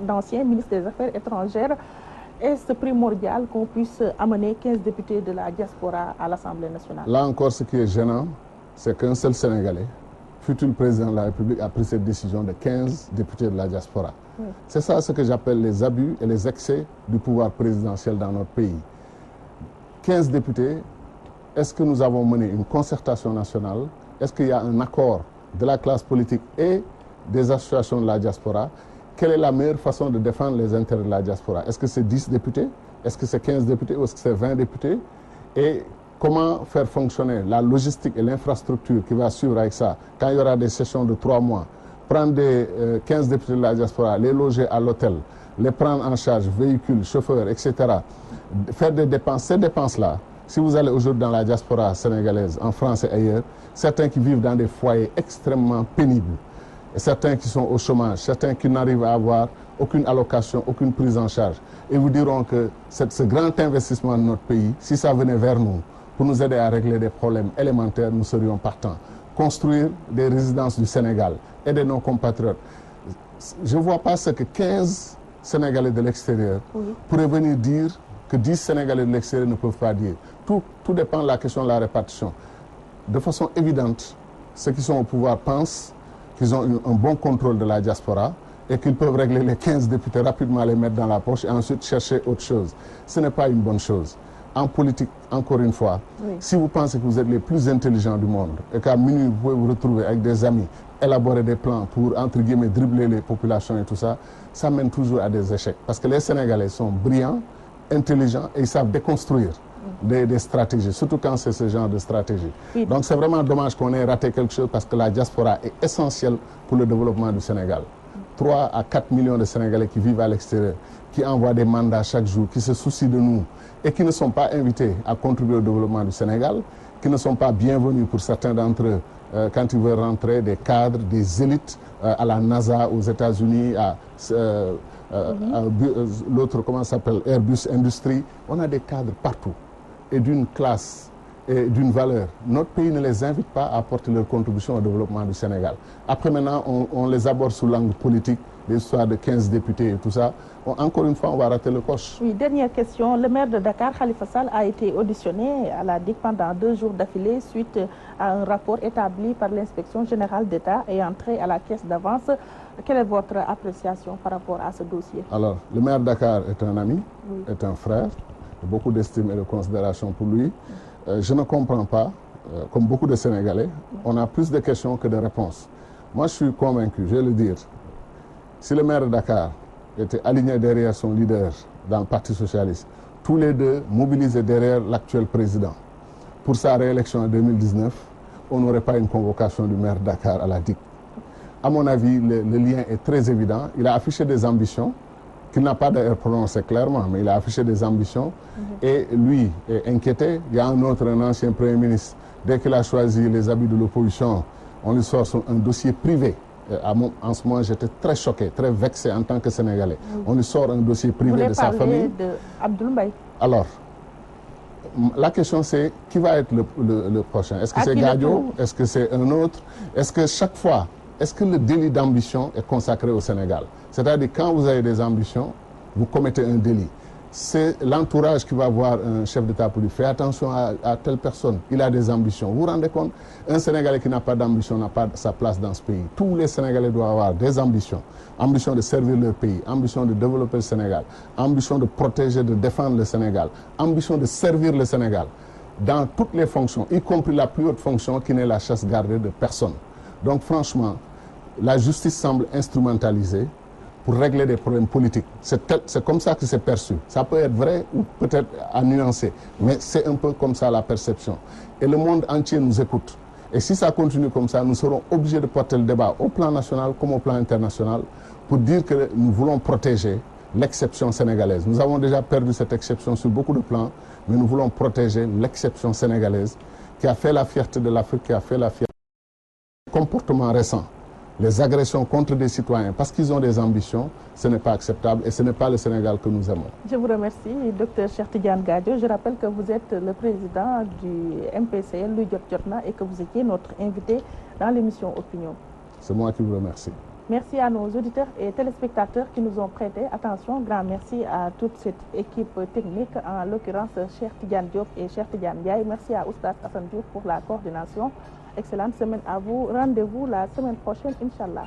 A: d'anciens ministres des Affaires étrangères. Est-ce primordial qu'on puisse amener 15 députés de la diaspora à l'Assemblée nationale?
B: Là encore, ce qui est gênant, c'est qu'un seul Sénégalais, futur président de la République, a pris cette décision de 15 députés de la diaspora. C'est ça ce que j'appelle les abus et les excès du pouvoir présidentiel dans notre pays. 15 députés, est-ce que nous avons mené une concertation nationale? Est-ce qu'il y a un accord de la classe politique et des associations de la diaspora? Quelle est la meilleure façon de défendre les intérêts de la diaspora? Est-ce que c'est 10 députés? Est-ce que c'est 15 députés? Ou est-ce que c'est 20 députés? Et comment faire fonctionner la logistique et l'infrastructure qui va suivre avec ça? Quand il y aura des sessions de 3 mois, prendre des 15 députés de la diaspora, les loger à l'hôtel, les prendre en charge, véhicules, chauffeurs, etc. Faire des dépenses. Ces dépenses-là, si vous allez aujourd'hui dans la diaspora sénégalaise, en France et ailleurs, certains qui vivent dans des foyers extrêmement pénibles, et certains qui sont au chômage, certains qui n'arrivent à avoir aucune allocation, aucune prise en charge. Et vous diront que ce grand investissement de notre pays, si ça venait vers nous, pour nous aider à régler des problèmes élémentaires, nous serions partants. Construire des résidences du Sénégal, aider nos compatriotes. Je ne vois pas ce que 15 Sénégalais de l'extérieur pourraient venir dire que 10 Sénégalais de l'extérieur ne peuvent pas dire. Tout dépend de la question de la répartition. De façon évidente, ceux qui sont au pouvoir pensent qu'ils ont un bon contrôle de la diaspora et qu'ils peuvent régler les 15 députés rapidement, les mettre dans la poche et ensuite chercher autre chose. Ce n'est pas une bonne chose. En politique, encore une fois, si vous pensez que vous êtes les plus intelligents du monde et qu'à minuit, vous pouvez vous retrouver avec des amis, élaborer des plans pour, entre guillemets, dribbler les populations et tout ça, ça mène toujours à des échecs. Parce que les Sénégalais sont brillants, intelligents et ils savent déconstruire des stratégies, surtout quand c'est ce genre de stratégie. Donc c'est vraiment dommage qu'on ait raté quelque chose parce que la diaspora est essentielle pour le développement du Sénégal. 3 à 4 millions de Sénégalais qui vivent à l'extérieur, qui envoient des mandats chaque jour, qui se soucient de nous et qui ne sont pas invités à contribuer au développement du Sénégal, qui ne sont pas bienvenus pour certains d'entre eux quand ils veulent rentrer, des cadres, des élites à la NASA aux États-Unis, l'autre, comment ça s'appelle, Airbus Industrie. On a des cadres partout et d'une classe et d'une valeur. Notre pays ne les invite pas à apporter leur contribution au développement du Sénégal. Après maintenant, on les aborde sous l'angle politique, l'histoire de 15 députés et tout ça. Encore une fois, on va rater le coche.
A: Oui, dernière question. Le maire de Dakar, Khalifa Sall, a été auditionné à la DIC pendant 2 jours d'affilée suite à un rapport établi par l'inspection générale d'État et entré à la caisse d'avance. Quelle est votre appréciation par rapport à ce dossier?
B: Alors, le maire de Dakar est un ami, est un frère, beaucoup d'estime et de considération pour lui. Je ne comprends pas, comme beaucoup de Sénégalais, on a plus de questions que de réponses. Moi, je suis convaincu, je vais le dire, si le maire de Dakar était aligné derrière son leader dans le Parti socialiste, tous les deux mobilisés derrière l'actuel président, pour sa réélection en 2019, on n'aurait pas une convocation du maire de Dakar à la DIC. À mon avis, le lien est très évident. Il a affiché des ambitions, qu'il n'a pas d'ailleurs prononcé clairement, mais il a affiché des ambitions et lui est inquiété. Il y a un autre, un ancien Premier ministre, dès qu'il a choisi les habits de l'opposition, on lui sort un dossier privé. En ce moment, j'étais très choqué, très vexé en tant que Sénégalais. On lui sort un dossier privé de sa famille.
A: Vous voulez parler d'Abdoul Mbaye?
B: Alors, la question c'est, qui va être le prochain? Est-ce que c'est Gadio? Est-ce que c'est un autre? Est-ce que chaque fois, est-ce que le délit d'ambition est consacré au Sénégal? C'est-à-dire quand vous avez des ambitions, vous commettez un délit. C'est l'entourage qui va voir un chef d'État pour lui faire attention à telle personne. Il a des ambitions. Vous vous rendez compte? Un Sénégalais qui n'a pas d'ambition n'a pas sa place dans ce pays. Tous les Sénégalais doivent avoir des ambitions. Ambition de servir leur pays, ambition de développer le Sénégal, ambition de protéger, de défendre le Sénégal, ambition de servir le Sénégal dans toutes les fonctions, y compris la plus haute fonction qui n'est la chasse gardée de personne. Donc franchement, la justice semble instrumentalisée pour régler des problèmes politiques. C'est comme ça que c'est perçu. Ça peut être vrai ou peut-être à nuancer, mais c'est un peu comme ça la perception. Et le monde entier nous écoute. Et si ça continue comme ça, nous serons obligés de porter le débat au plan national comme au plan international pour dire que nous voulons protéger l'exception sénégalaise. Nous avons déjà perdu cette exception sur beaucoup de plans, mais nous voulons protéger l'exception sénégalaise qui a fait la fierté de l'Afrique, qui a fait la fierté des comportements récents. Les agressions contre des citoyens parce qu'ils ont des ambitions, ce n'est pas acceptable et ce n'est pas le Sénégal que nous aimons.
A: Je vous remercie, Dr Cheikh Tidiane Gadio. Je rappelle que vous êtes le président du MPCL Luy Jot Jotna et que vous étiez notre invité dans l'émission Opinion.
B: C'est moi qui vous remercie.
A: Merci à nos auditeurs et téléspectateurs qui nous ont prêté attention. Grand merci à toute cette équipe technique, en l'occurrence Cheikh Tidiane Diop et Cheikh Tidiane Ndiaye. Merci à Oustaz Assane Diouf pour la coordination. Excellente semaine à vous. Rendez-vous la semaine prochaine, Inch'Allah.